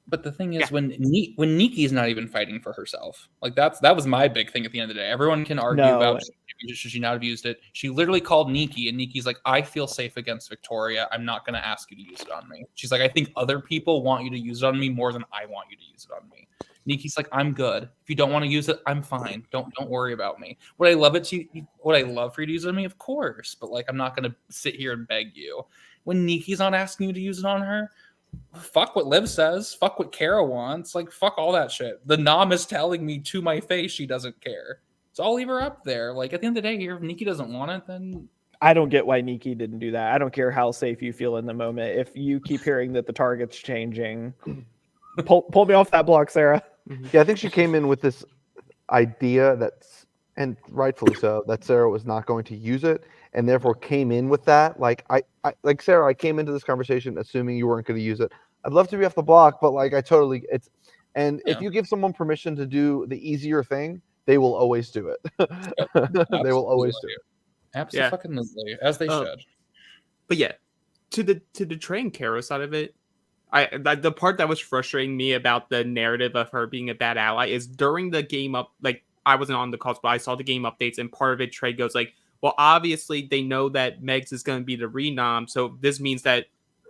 But the thing is, when Nikki's not even fighting for herself, like that was my big thing at the end of the day. Everyone can argue about should she not have used it. She literally called Nikki, and Nikki's like, I feel safe against Victoria. I'm not going to ask you to use it on me. She's like, I think other people want you to use it on me more than I want you to use it on me. Nikki's like, I'm good. If you don't want to use it, I'm fine. Don't worry about me. Would I love for you to use it on me? Of course. But like, I'm not going to sit here and beg you. When Nikki's not asking you to use it on her, fuck what Liv says. Fuck what Kara wants. Like, fuck all that shit. The Nom is telling me to my face she doesn't care. So I'll leave her up there. Like, at the end of the day here, if Nikki doesn't want it, then I don't get why Nikki didn't do that. I don't care how safe you feel in the moment. If you keep hearing that the target's changing, pull me off that block, Sarah. Yeah, I think she came in with this idea and rightfully so, that Sarah was not going to use it, and therefore came in with that. Like, I like Sarah, I came into this conversation assuming you weren't going to use it. I'd love to be off the block, but like, if you give someone permission to do the easier thing, they will always do it. They will always do it. Absolutely, as they should. But yeah, to the Trey and Kara side of it, the part that was frustrating me about the narrative of her being a bad ally is during the game up, like, I wasn't on the calls, but I saw the game updates, and part of it, Trey goes like, well, obviously they know that Megs is going to be the renom, so this means that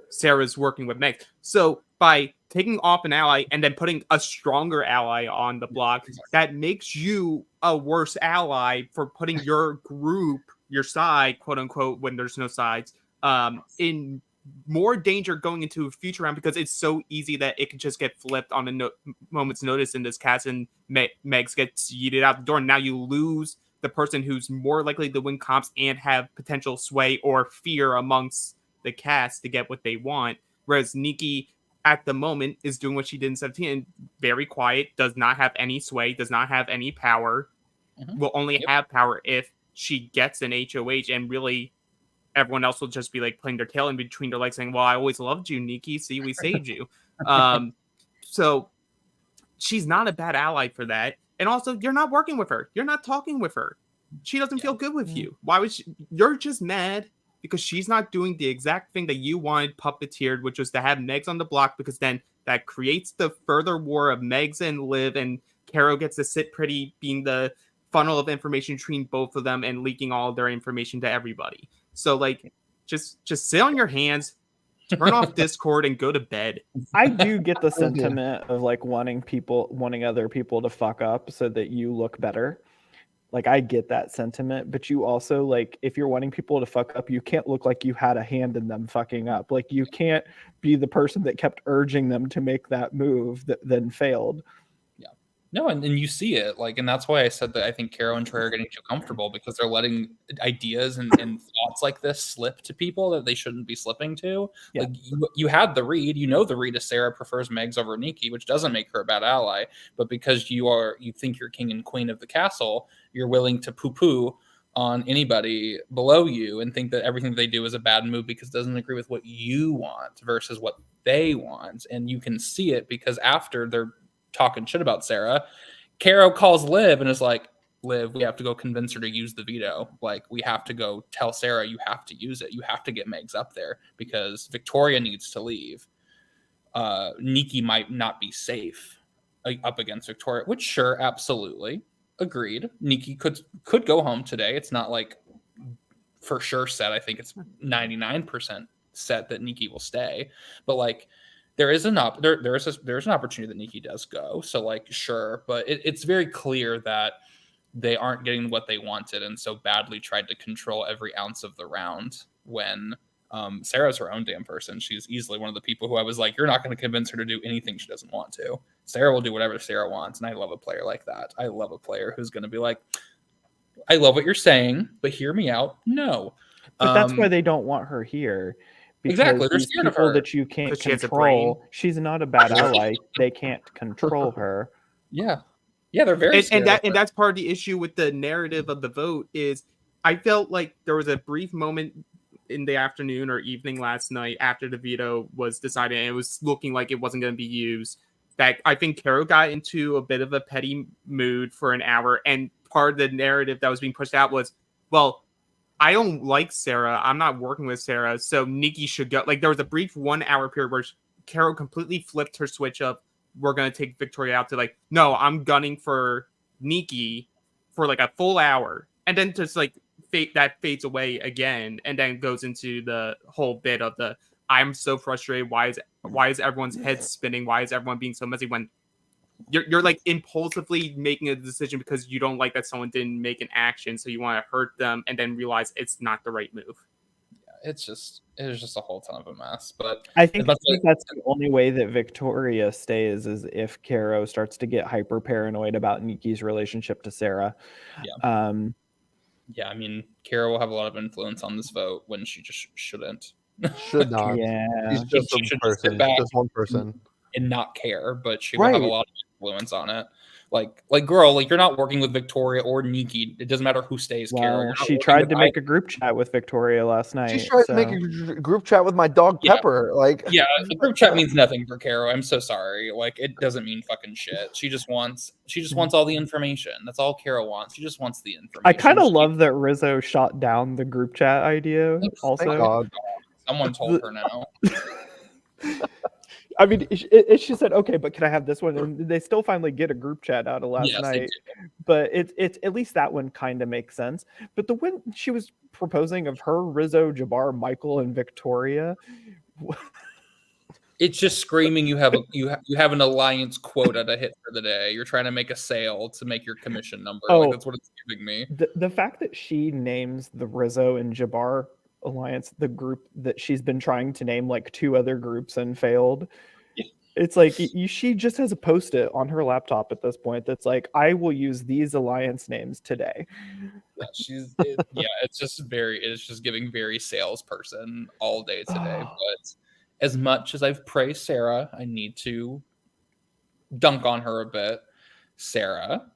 Sarah's working with Megs. So by taking off an ally and then putting a stronger ally on the block, that makes you a worse ally for putting your group, your side, quote unquote, when there's no sides, in more danger going into a future round, because it's so easy that it can just get flipped on a moment's notice in this cast, and Megs gets yeeted out the door, and now you lose the person who's more likely to win comps and have potential sway or fear amongst the cast to get what they want. Whereas Nikki at the moment is doing what she did in 17, very quiet, does not have any sway, does not have any power, will only have power if she gets an HOH, and really everyone else will just be like putting their tail in between their legs saying, well, I always loved you, Nikki. See, we saved you. So she's not a bad ally for that. And also, you're not working with her. You're not talking with her. She doesn't feel good with you. Why would you're just mad because she's not doing the exact thing that you wanted puppeteered, which was to have Megs on the block, because then that creates the further war of Megs and Liv, and Caro gets to sit pretty, being the funnel of information between both of them and leaking all of their information to everybody. So, like, just sit on your hands, turn off Discord, and go to bed. I do get the sentiment of like wanting other people to fuck up so that you look better. Like, I get that sentiment, but you also, like, if you're wanting people to fuck up, you can't look like you had a hand in them fucking up. Like, you can't be the person that kept urging them to make that move that then failed. No, and you see it, like, and that's why I said that I think Caro and Troy are getting too comfortable because they're letting ideas and thoughts like this slip to people that they shouldn't be slipping to. Yeah. Like, you had the read, the read is Sarah prefers Megs over Nikki, which doesn't make her a bad ally, but because you think you're king and queen of the castle, you're willing to poo-poo on anybody below you and think that everything they do is a bad move because it doesn't agree with what you want versus what they want. And you can see it because after they're talking shit about Sarah, Caro calls Liv and is like, Liv, we have to go convince her to use the veto. Like, we have to go tell Sarah you have to use it. You have to get Megs up there because Victoria needs to leave. Nikki might not be safe up against Victoria, which sure, absolutely. Agreed. Nikki could go home today. It's not like for sure set. I think it's 99% set that Nikki will stay. But like, there's an opportunity that Nikki does go. So like, sure, but it's very clear that they aren't getting what they wanted and so badly tried to control every ounce of the round when Sarah's her own damn person. She's easily one of the people who I was like, you're not going to convince her to do anything she doesn't want to. Sarah will do whatever Sarah wants. And I love a player like that. I love a player who's going to be like, I love what you're saying, but hear me out. No. But that's why they don't want her here. Exactly. They're These scared of people her. that you can't 'Cause she has a brain. control. She's not a bad ally. They can't control her. Yeah. Yeah, they're very scared of her. And that's part of the issue with the narrative of the vote is I felt like there was a brief moment in the afternoon or evening last night after the veto was decided and it was looking like it wasn't going to be used that I think Caro got into a bit of a petty mood for an hour, and part of the narrative that was being pushed out was, well, I don't like Sarah. I'm not working with Sarah, so Nikki should go. Like, there was a brief 1 hour period where Caro completely flipped her switch of, we're going to take Victoria out to like, no, I'm gunning for Nikki for like a full hour. And then just like that fades away again and then goes into the whole bit of the, I'm so frustrated. Why is everyone's head spinning? Why is everyone being so messy when you're like impulsively making a decision because you don't like that someone didn't make an action, so you want to hurt them and then realize it's not the right move. Yeah, it was just a whole ton of a mess. But I think that's the only way that Victoria stays is if Caro starts to get hyper paranoid about Nikki's relationship to Sarah. Yeah. Yeah, I mean, Caro will have a lot of influence on this vote when she just shouldn't. Should not. Yeah. She's just She a should person. sit back Just one person. and not care, but she will have a lot of influence on it. Like girl, like, you're not working with Victoria or Nikki. It doesn't matter who stays. Caro. Well, she tried to make a group chat with Victoria last night. She tried to make a group chat with my dog Pepper. Like, yeah, the group chat means nothing for Caro. I'm so sorry. Like, it doesn't mean fucking shit. She just wants all the information. That's all Caro wants. She just wants the information. I kind of love that Rizzo shot down the group chat idea. Also, thank God. Someone told her now. I mean, she said, okay, but can I have this one? And they still finally get a group chat out of last night. But it's at least that one kind of makes sense. But the one she was proposing of her, Rizzo, Jabbar, Michael, and Victoria. It's just screaming you have an alliance quota to hit for the day. You're trying to make a sale to make your commission number. Oh, like, that's what it's giving me. The fact that she names the Rizzo and Jabbar alliance the group that she's been trying to name like 2 other groups and failed. Yeah. It's like she just has a post-it on her laptop at this point that's like, I will use these alliance names today. Yeah, it's just giving very salesperson all day today. But as much as I've praised Sarah, I need to dunk on her a bit. Sarah,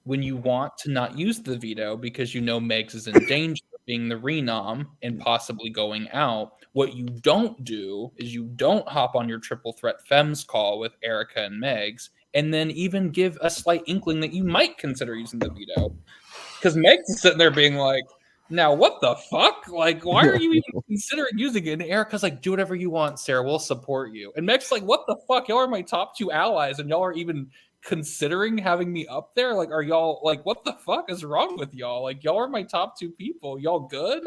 when you want to not use the veto because you know Megs is in danger of being the renom and possibly going out, what you don't do is you don't hop on your triple threat Fems call with Erica and Megs and then even give a slight inkling that you might consider using the veto. Because Megs is sitting there being like, now what the fuck? Like, why are you even considering using it? And Erica's like, do whatever you want, Sarah. We'll support you. And Meg's like, what the fuck? Y'all are my top 2 allies and y'all are even considering having me up there? Like, are y'all like, what the fuck is wrong with y'all? Like, y'all are my top 2 people. Y'all good?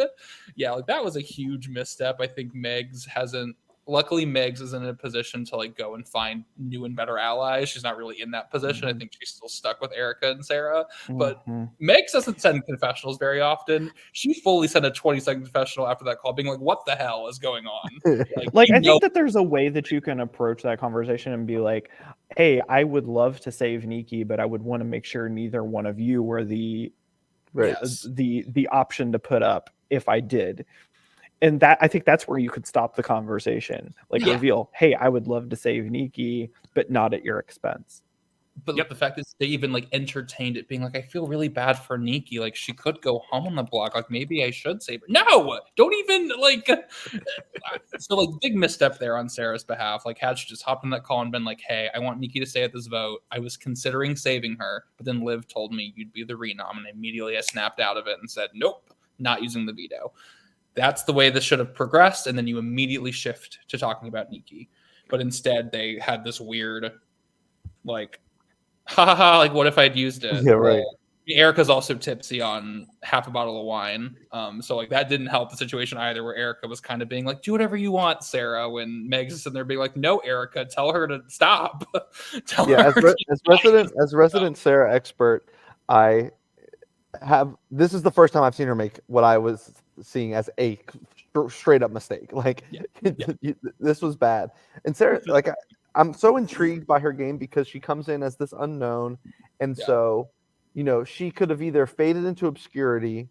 Yeah, like, that was a huge misstep. I think Megs hasn't luckily Megs is in a position to like go and find new and better allies. She's not really in that position. I think she's still stuck with Erica and Sarah. But Megs doesn't send confessionals very often. She fully sent a 20-second confessional after that call, being like, "What the hell is going on?" Like, I think that there's a way that you can approach that conversation and be like, "Hey, I would love to save Nikki, but I would want to make sure neither one of you were the option to put up if I did." And that, I think that's where you could stop the conversation. Like, reveal, "Hey, I would love to save Nikki, but not at your expense." But the fact that they even like entertained it, being like, I feel really bad for Nikki. Like, she could go home on the block. Like, maybe I should save her. No, don't even like. So like, big misstep there on Sarah's behalf. Like, had she just hopped on that call and been like, "Hey, I want Nikki to stay at this vote. I was considering saving her, but then Liv told me you'd be the renom, and immediately I snapped out of it and said, nope, not using the veto." That's the way this should have progressed, and then you immediately shift to talking about Nikki. But instead, they had this weird, like, like, what if I'd used it? Yeah, right. Erica's also tipsy on half a bottle of wine. So, like, that didn't help the situation either, where Erica was kind of being like, "Do whatever you want, Sarah," when Meg's is sitting there being like, "No, Erica, tell her to stop." As resident Sarah expert, this is the first time I've seen her make what I was seeing as a straight up mistake. Like, this was bad. And Sarah, like, I'm so intrigued by her game because she comes in as this unknown, and so, you know, she could have either faded into obscurity,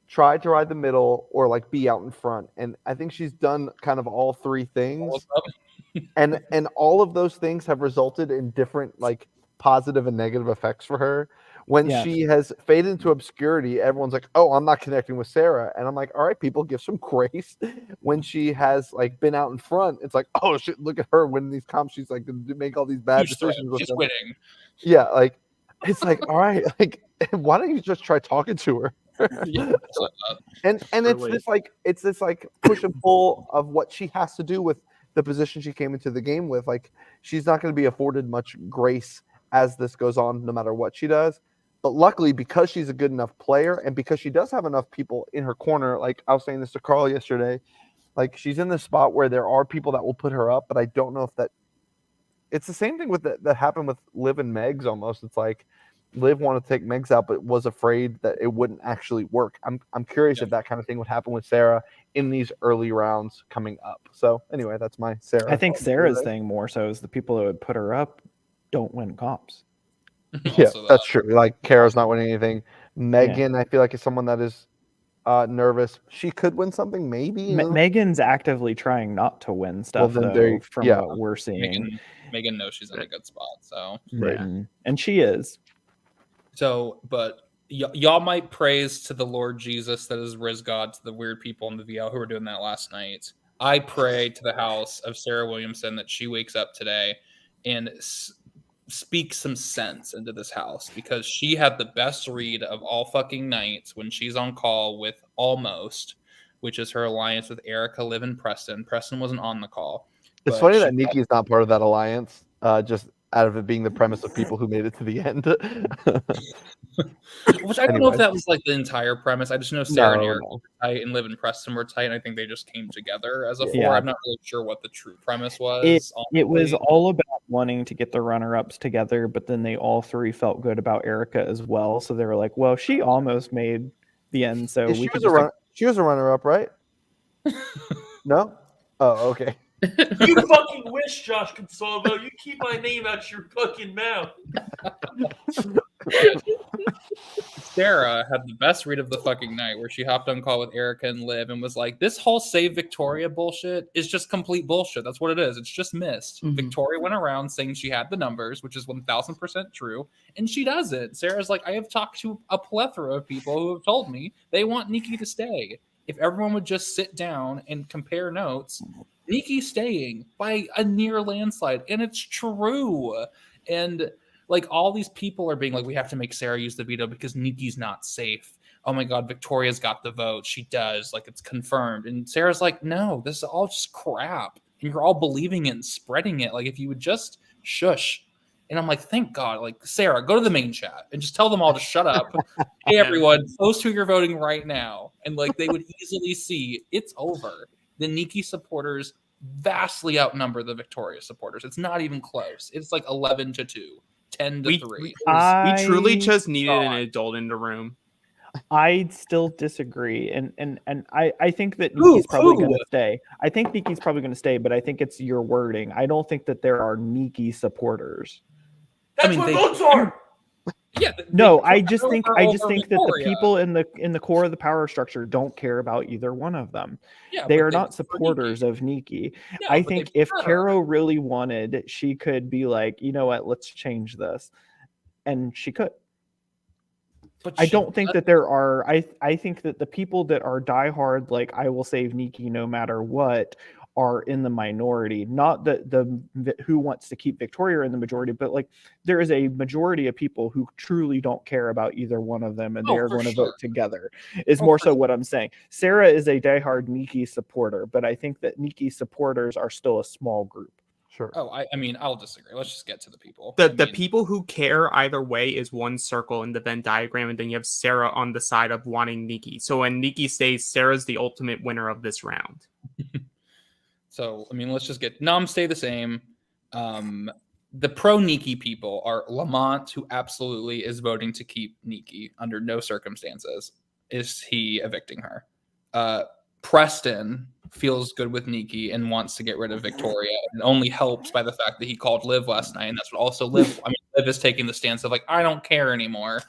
tried to ride the middle, or like be out in front. And I think she's done kind of all three things. and all of those things have resulted in different like positive and negative effects for her. When she has faded into obscurity, everyone's like, "Oh, I'm not connecting with Sarah." And I'm like, "All right, people, give some grace." When she has like been out in front, it's like, "Oh shit, look at her winning these comps. She's like going to make all these bad decisions." She's winning. Yeah, like, it's like, all right, like, why don't you just try talking to her? And it's this push and pull of what she has to do with the position she came into the game with. Like, she's not going to be afforded much grace as this goes on, no matter what she does. But luckily, because she's a good enough player and because she does have enough people in her corner, like I was saying this to Carl yesterday, like, she's in this spot where there are people that will put her up, but I don't know if that it's the same thing with that happened with Liv and Megs almost. It's like Liv wanted to take Megs out, but was afraid that it wouldn't actually work. I'm curious if that kind of thing would happen with Sarah in these early rounds coming up. So anyway, that's my Sarah. I think Sarah's thing more so is the people that would put her up don't win comps. Yeah, that's true. Like, Kara's not winning anything. Megan, I feel like, is someone that is nervous. She could win something, maybe. Megan's actively trying not to win stuff, though, from what we're seeing. Megan knows she's in a good spot, so and she is. So, but y'all might praise to the Lord Jesus that is Riz God to the weird people in the VL who were doing that last night. I pray to the house of Sarah Williamson that she wakes up today and speak some sense into this house, because she had the best read of all fucking nights when she's on call with Almost, which is her alliance with Erica, Liv, and Preston. Preston wasn't on the call. It's funny that Nikki is not part of that alliance, just out of it being the premise of people who made it to the end. Which I don't know if that was like the entire premise. I just know Sarah and Erica were tight and Liv and Preston were tight, and I think they just came together as a four. I'm not really sure what the true premise was. It was all about wanting to get the runner-ups together, but then they all three felt good about Erica as well. So they were like, well, she almost made the end, so she was a runner-up, right? No? Oh, okay. You fucking wish, Josh Consolvo. You keep my name out your fucking mouth. Sarah had the best read of the fucking night, where she hopped on call with Erica and Liv and was like, "This whole save Victoria bullshit is just complete bullshit. That's what it is. It's just missed." Mm-hmm. Victoria went around saying she had the numbers, which is 1000% true, and she doesn't. Sarah's like, "I have talked to a plethora of people who have told me they want Nikki to stay. If everyone would just sit down and compare notes, Nikki's staying by a near landslide." And it's true. And like, all these people are being like, we have to make Sarah use the veto because Nikki's not safe. Oh my God, Victoria's got the vote. She does. Like, it's confirmed. And Sarah's like, no, this is all just crap. And you're all believing it and spreading it. Like, if you would just shush. And I'm like, thank God. Like, Sarah, go to the main chat and just tell them all to shut up. Hey, everyone, post who you're voting right now. And like, they would easily see it's over. The Nikki supporters vastly outnumber the Victoria supporters. It's not even close. It's like 11-2, 10-3. We truly I- just needed an adult in the room. I still disagree, and I think that Niki's probably Who? going to stay. I think Niki's probably going to stay, but I think it's your wording. I don't think that there are Niki supporters. That's mean, what they- votes are. Yeah. No, they I just put think her I over just think that the Victoria. people in the core of the power structure don't care about either one of them. Yeah, They but are they not prefer supporters Nikki. of Niki. No, I but they think if prefer her. Caro really wanted, she could be like, you know what, let's change this, and she could. But I she don't think doesn't. that there are. I think that the people that are diehard, like I will save Niki no matter what, are in the minority. Not the who wants to keep Victoria in the majority, but like there is a majority of people who truly don't care about either one of them, and they Oh, are for going to sure. vote together. Is Oh, more for so sure. what I'm saying. Sarah is a diehard Niki supporter, but I think that Niki supporters are still a small group. Sure. Oh, I mean, I'll disagree. Let's just get to the people. The I mean, people who care either way is one circle in the Venn diagram, and then you have Sarah on the side of wanting Nikki. So when Nikki stays, Sarah's the ultimate winner of this round. So, I mean, let's just get Nom stay the same. The pro Nikki people are Lamont, who absolutely is voting to keep Nikki under no circumstances. Is he evicting her? Preston feels good with Nikki and wants to get rid of Victoria. It only helps by the fact that he called Liv last night, and that's what also Liv. I mean, Liv is taking the stance of like, I don't care anymore.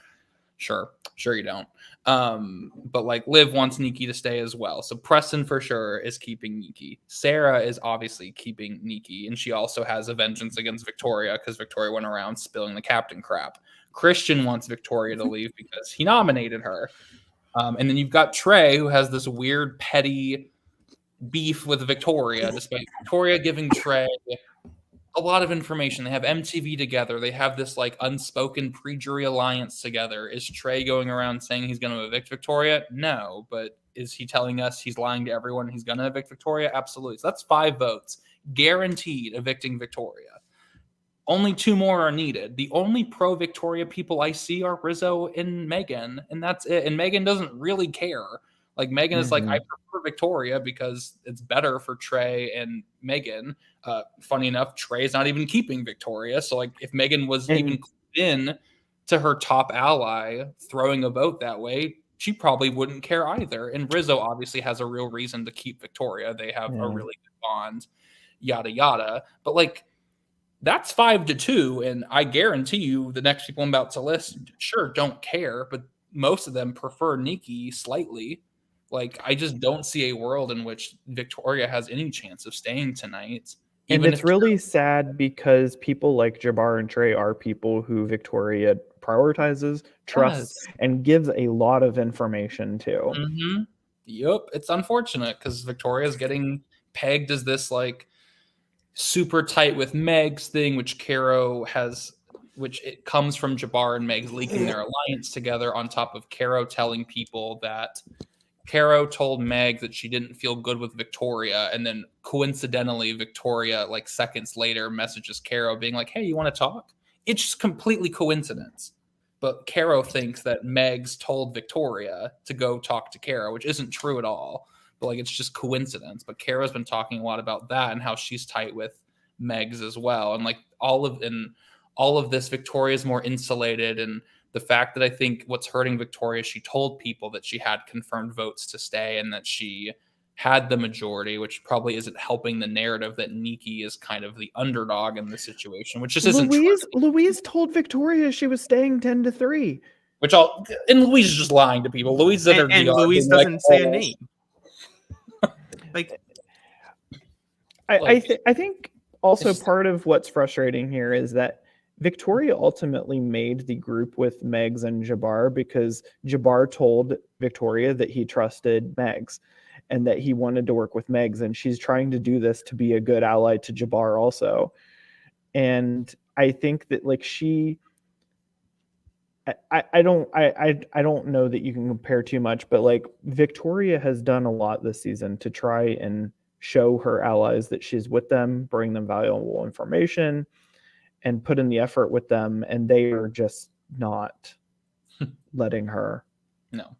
Sure you don't. But like Liv wants Nikki to stay as well. So Preston for sure is keeping Nikki. Sarah is obviously keeping Nikki, and she also has a vengeance against Victoria because Victoria went around spilling the captain crap. Christian wants Victoria to leave because he nominated her. And then you've got Trey, who has this weird petty beef with Victoria, despite Victoria giving Trey a lot of information. They have MTV together. They have this like unspoken pre-jury alliance together. Is Trey going around saying he's going to evict Victoria? No, but is he telling us he's lying to everyone? He's going to evict Victoria? Absolutely. So that's 5 votes, guaranteed evicting Victoria. Only 2 more are needed. The only pro-Victoria people I see are Rizzo and Megan, and that's it. And Megan doesn't really care. Like Megan is like, I prefer Victoria because it's better for Trey and Megan. Funny enough, Trey's not even keeping Victoria. So like if Megan was even in to her top ally throwing a vote that way, she probably wouldn't care either. And Rizzo obviously has a real reason to keep Victoria. They have a really good bond, yada yada. But like that's 5-2, and I guarantee you the next people I'm about to list sure don't care, but most of them prefer Nikki slightly. Like I just don't see a world in which Victoria has any chance of staying tonight. And it's really sad because people like Jabbar and Trey are people who Victoria prioritizes, trusts, and gives a lot of information to. Mm-hmm. Yep, it's unfortunate because Victoria is getting pegged as this like super tight with Meg's thing, which Caro has, which it comes from Jabbar and Meg's leaking their alliance together, on top of Caro telling people that Caro told Meg that she didn't feel good with Victoria, and then coincidentally Victoria like seconds later messages Caro being like, hey, you want to talk? It's just completely coincidence. But Caro thinks that Meg's told Victoria to go talk to Caro, which isn't true at all. But like it's just coincidence. But Caro's been talking a lot about that and how she's tight with Meg's as well. And like all of this, Victoria's more insulated. And the fact that I think what's hurting Victoria, she told people that she had confirmed votes to stay and that she had the majority, which probably isn't helping the narrative that Nikki is kind of the underdog in this situation, which just isn't true. Louise told Victoria she was staying 10-3. And Louise is just lying to people. Louise and Louise doesn't say a name. Like, I think also part of what's frustrating here is that Victoria ultimately made the group with Megs and Jabbar because Jabbar told Victoria that he trusted Megs and that he wanted to work with Megs, and she's trying to do this to be a good ally to Jabbar also. And I think that like I don't know that you can compare too much, but like Victoria has done a lot this season to try and show her allies that she's with them, bring them valuable information, and put in the effort with them, and they are just not letting her. No.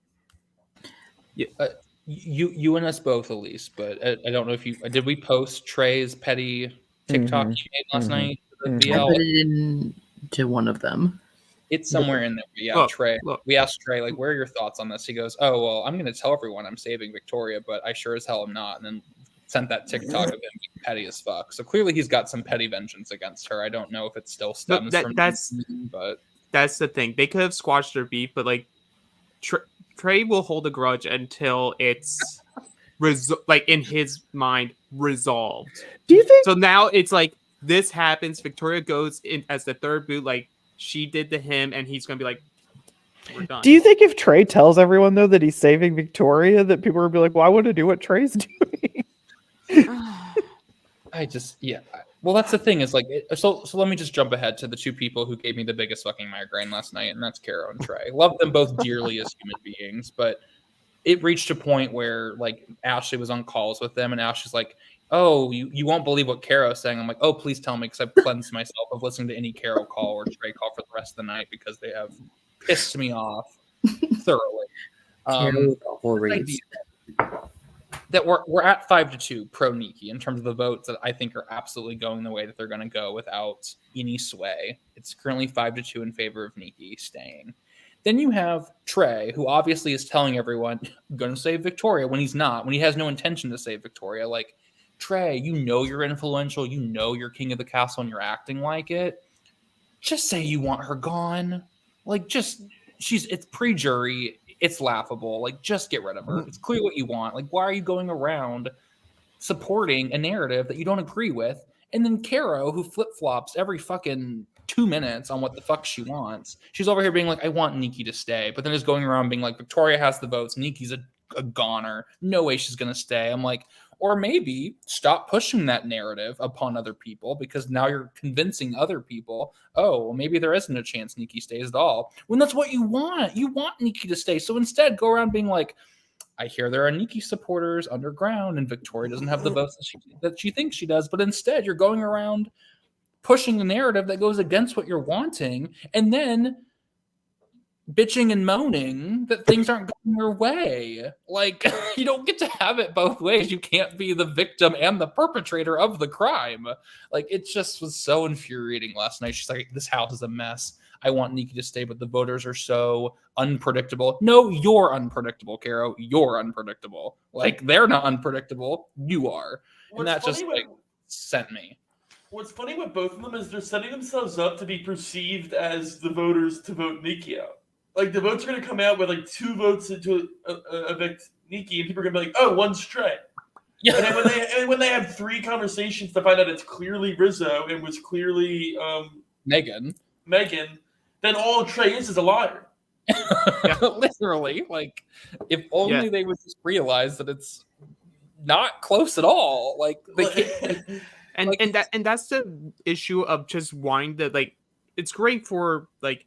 You and us both, Elise. But I don't know if you did. We post Trey's petty TikTok Mhm. he made last Mhm. night. To the Mhm. I VL. put it into one of them. It's somewhere in there. But yeah, Trey. Look. We asked Trey, like, what are your thoughts on this? He goes, "Oh well, I'm going to tell everyone I'm saving Victoria, but I sure as hell am not." And then sent that TikTok of him being petty as fuck. So clearly he's got some petty vengeance against her. I don't know if it still stems from but that's the thing. They could have squashed their beef, but like Trey will hold a grudge until it's like in his mind resolved. Do you think? So now it's like this happens. Victoria goes in as the third boot, like she did to him, and he's gonna be like, "We're done." Do you think if Trey tells everyone though that he's saving Victoria, that people will be like, "Well, I want to do what Trey's doing"? I just Well, that's the thing is like so let me just jump ahead to the two people who gave me the biggest fucking migraine last night, and that's Caro and Trey. Love them both dearly as human beings, but it reached a point where like Ashley was on calls with them, and Ashley's like, "Oh, you won't believe what Caro's saying." I'm like, "Oh, please tell me," because I've cleansed myself of listening to any Caro call or Trey call for the rest of the night because they have pissed me off thoroughly. That we're at 5-2 pro Nikki in terms of the votes that I think are absolutely going the way that they're going to go without any sway. It's currently 5-2 in favor of Nikki staying. Then you have Trey, who obviously is telling everyone, "I'm going to save Victoria," when he's not, when he has no intention to save Victoria. Like, Trey, you know you're influential, you know you're king of the castle, and you're acting like it. Just say you want her gone. Like, it's pre-jury. It's laughable. Like, just get rid of her. It's clear what you want. Like, why are you going around supporting a narrative that you don't agree with? And then Caro, who flip-flops every fucking 2 minutes on what the fuck she wants. She's over here being like, "I want Nikki to stay," but then is going around being like, "Victoria has the votes. Nikki's a goner. No way she's going to stay." I'm like, or maybe stop pushing that narrative upon other people, because now you're convincing other people, "Oh, well, maybe there isn't a chance Nikki stays at all," when that's what you want. You want Nikki to stay. So instead, go around being like, "I hear there are Nikki supporters underground and Victoria doesn't have the votes that she thinks she does." But instead, you're going around pushing a narrative that goes against what you're wanting, and then bitching and moaning that things aren't going your way. Like, you don't get to have it both ways. You can't be the victim and the perpetrator of the crime. Like, it just was so infuriating last night. She's like, "This house is a mess. I want Nikki to stay, but the voters are so unpredictable." No, you're unpredictable, Caro. You're unpredictable. Like, they're not unpredictable. You are. And that just sent me. What's funny with both of them is they're setting themselves up to be perceived as the voters to vote Nikki out. Like, the votes are going to come out with like 2 votes to evict Nikki, and people are going to be like, "Oh, one's Trey." Yeah. And when they have 3 conversations to find out it's clearly Rizzo and was clearly Megan, then all Trey is a liar. Literally, like, if only they would just realize that it's not close at all. Like, they can't. And that's the issue of just wanting to, like, it's great for like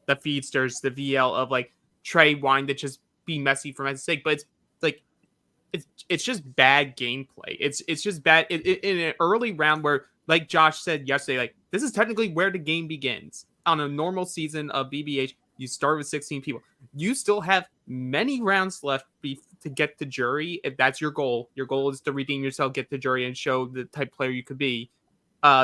the feedsters, the VL of like Trey wanting to just be messy for messy sake, but it's like it's just bad gameplay. It's just bad in an early round where, like Josh said yesterday, like, this is technically where the game begins. On a normal season of BBH, you start with 16 people. You still have many rounds left to get to jury. If that's your goal is to redeem yourself, get to jury, and show the type of player you could be.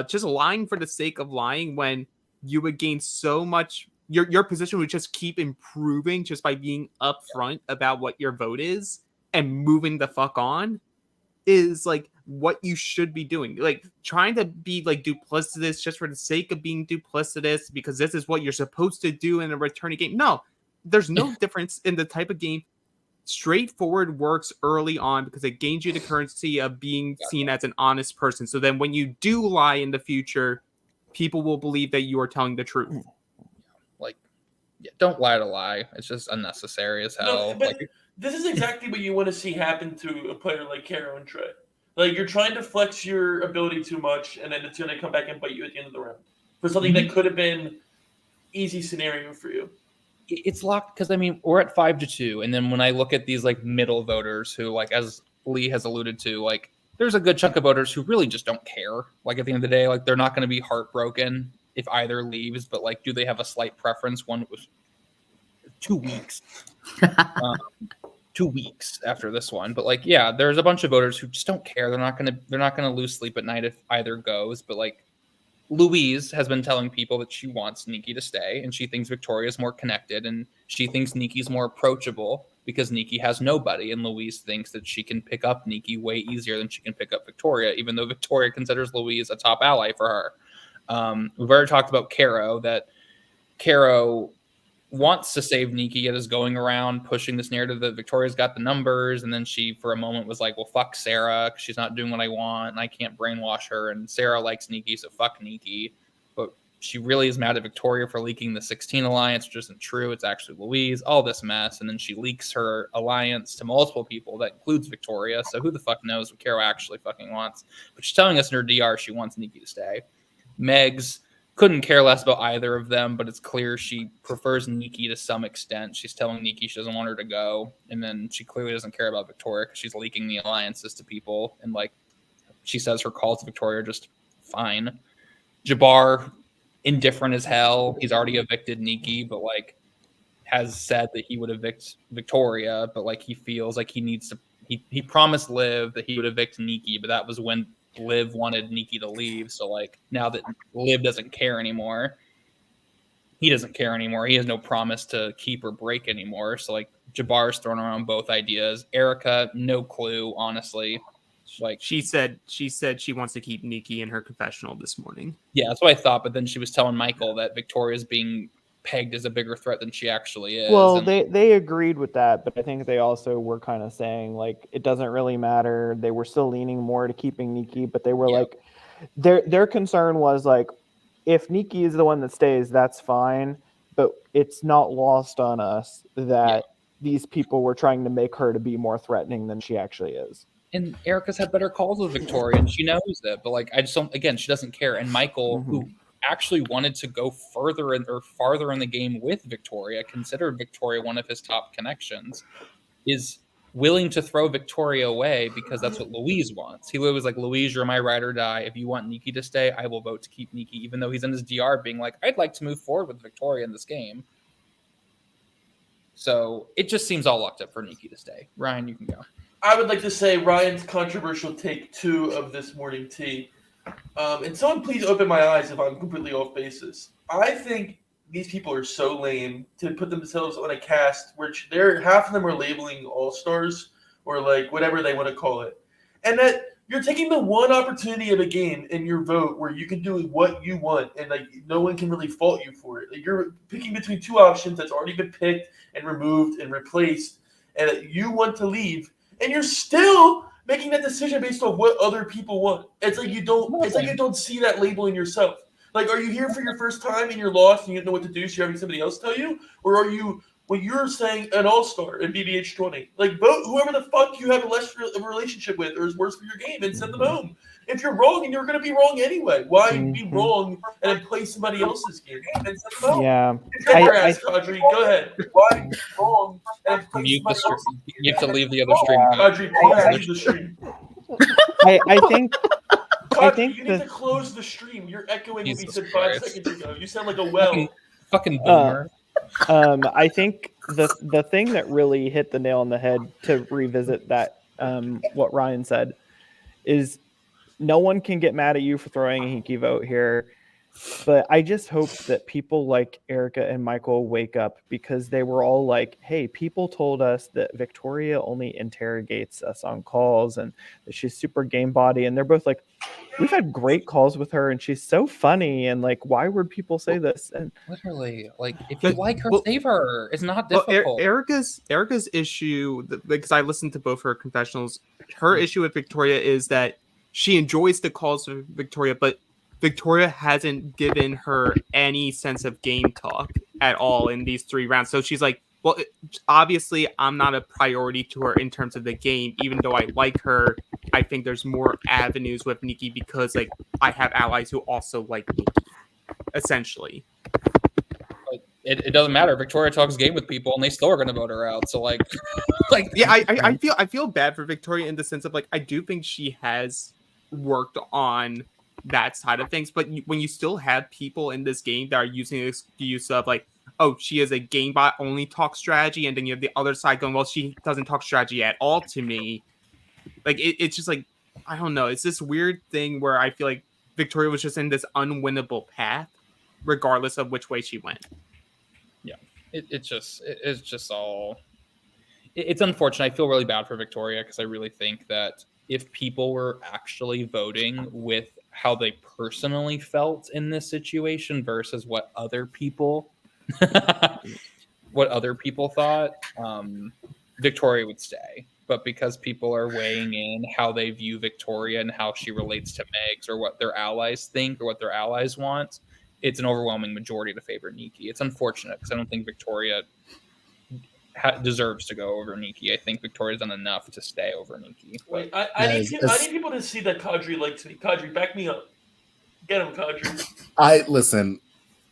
Just lying for the sake of lying when you would gain so much. Your position would just keep improving just by being upfront about what your vote is and moving the fuck on is like what you should be doing. Like, trying to be like duplicitous just for the sake of being duplicitous because this is what you're supposed to do in a returning game. No, there's no difference in the type of game. Straightforward works early on because it gains you the currency of being seen as an honest person. So then when you do lie in the future, people will believe that you are telling the truth. Like, don't lie to lie. It's just unnecessary as hell. No, but this is exactly what you want to see happen to a player like Caro and Trey. Like, you're trying to flex your ability too much, and then it's going to come back and bite you at the end of the round for something that could have been easy scenario for you. It's locked because, I mean, we're at 5-2, and then when I look at these like middle voters who, like, as Lee has alluded to, like, there's a good chunk of voters who really just don't care. Like, at the end of the day, like, they're not going to be heartbroken if either leaves, but like, do they have a slight preference? One was 2 weeks. 2 weeks after this one. But like, yeah, there's a bunch of voters who just don't care. They're not gonna lose sleep at night if either goes. But like, Louise has been telling people that she wants Nikki to stay, and she thinks Victoria's more connected, and she thinks Nikki's more approachable because Nikki has nobody, and Louise thinks that she can pick up Nikki way easier than she can pick up Victoria, even though Victoria considers Louise a top ally for her. We've already talked about Caro, that Caro wants to save Nikki, yet is going around pushing this narrative that Victoria's got the numbers, and then she for a moment was like, well, fuck Sarah, because she's not doing what I want and I can't brainwash her, and Sarah likes Nikki, so fuck Nikki. But she really is mad at Victoria for leaking the 16 alliance, which isn't true. It's actually Louise, all this mess. And then she leaks her alliance to multiple people that includes Victoria, so who the fuck knows what Caro actually fucking wants. But she's telling us in her DR she wants Nikki to stay. Megs couldn't care less about either of them, but it's clear she prefers Nikki to some extent. She's telling Nikki she doesn't want her to go, and then she clearly doesn't care about Victoria because she's leaking the alliances to people, and like she says her calls to Victoria are just fine. Jabbar, indifferent as hell. He's already evicted Nikki, but like has said that he would evict Victoria, but like he feels like he needs to. He promised Liv that he would evict Nikki, but that was when Liv wanted Nikki to leave. So like now that Liv doesn't care anymore, he doesn't care anymore. He has no promise to keep or break anymore. So like Jabbar's throwing around both ideas. Erica, no clue, honestly. Like She said she wants to keep Nikki in her confessional this morning. yeah, that's what I thought. But then she was telling Michael that Victoria's being pegged as a bigger threat than she actually is. Well, and they agreed with that, but I think they also were kind of saying like it doesn't really matter. They were still leaning more to keeping Nikki, but they were Yeah. like their concern was like if Nikki is the one that stays, that's fine, but it's not lost on us that these people were trying to make her to be more threatening than she actually is. And Erica's had better calls with Victoria, and she knows it. But like, I just don't. Again, she doesn't care. And Michael, who actually wanted to go farther in the game with Victoria, considered Victoria one of his top connections, is willing to throw Victoria away because that's what Louise wants. He was like, Louise, you're my ride or die. If you want Nikki to stay, I will vote to keep Nikki, even though he's in his DR being like, I'd like to move forward with Victoria in this game. So it just seems all locked up for Nikki to stay. Ryan, you can go. I would like to say Ryan's controversial take 2 of this morning tea. And someone please open my eyes if I'm completely off basis. I think these people are so lame to put themselves on a cast which half of them are labeling all-stars or like whatever they want to call it. And that you're taking the one opportunity of a game in your vote where you can do what you want and like no one can really fault you for it. Like, you're picking between 2 options that's already been picked and removed and replaced and that you want to leave. And you're still making that decision based on what other people want. It's like you don't see that label in yourself. Like, are you here for your first time and you're lost and you don't know what to do, so you're having somebody else tell you? Or are you, when you're saying an all-star in BBH20? Like, vote whoever the fuck you have a less of a relationship with or is worse for your game and send them home. If you're wrong, and you're going to be wrong anyway, why be wrong and then play somebody else's game and send them home? Yeah. Get your ass, Kadri. Go ahead. Why be wrong and then play Mute the somebody stream. else's game? You have to leave the other stream. Kadri, please leave the stream. I think Kadri, you need to close the stream. You're echoing what we Jesus said 5 Christ. seconds ago. You sound like a well. Fucking boomer. I think the thing that really hit the nail on the head to revisit that what Ryan said is no one can get mad at you for throwing a hinky vote here. But I just hope that people like Erica and Michael wake up because they were all like, hey, people told us that Victoria only interrogates us on calls and that she's super game body. And they're both like, we've had great calls with her and she's so funny. And like, why would people say this? And Literally, like, if you But- like her, well- save her. It's not Well, difficult. Erica's issue, because I listened to both her confessionals, her issue with Victoria is that she enjoys the calls of Victoria, but Victoria hasn't given her any sense of game talk at all in these 3 rounds. So she's like, well, obviously I'm not a priority to her in terms of the game, even though I like her. I think there's more avenues with Nikki because like I have allies who also like Nikki, essentially. It doesn't matter. Victoria talks game with people, and they still are going to vote her out. So like, like Yeah, I feel bad for Victoria in the sense of like I do think she has worked on that side of things, but when you still have people in this game that are using the excuse of like, oh, she is a game bot, only talk strategy, and then you have the other side going, well, she doesn't talk strategy at all to me. Like it's just like, I don't know. It's this weird thing where I feel like Victoria was just in this unwinnable path, regardless of which way she went. Yeah, it's just all. It's unfortunate. I feel really bad for Victoria because I really think that if people were actually voting with how they personally felt in this situation versus what other people thought, Victoria would stay. But because people are weighing in how they view Victoria and how she relates to Megs or what their allies think or what their allies want, it's an overwhelming majority to favor Nikki. It's unfortunate because I don't think Victoria deserves to go over Nikki. I think Victoria's done enough to stay over Nikki. Wait, I need people to see that Kadri likes me. Kadri, back me up. Get him, Kadri. Listen.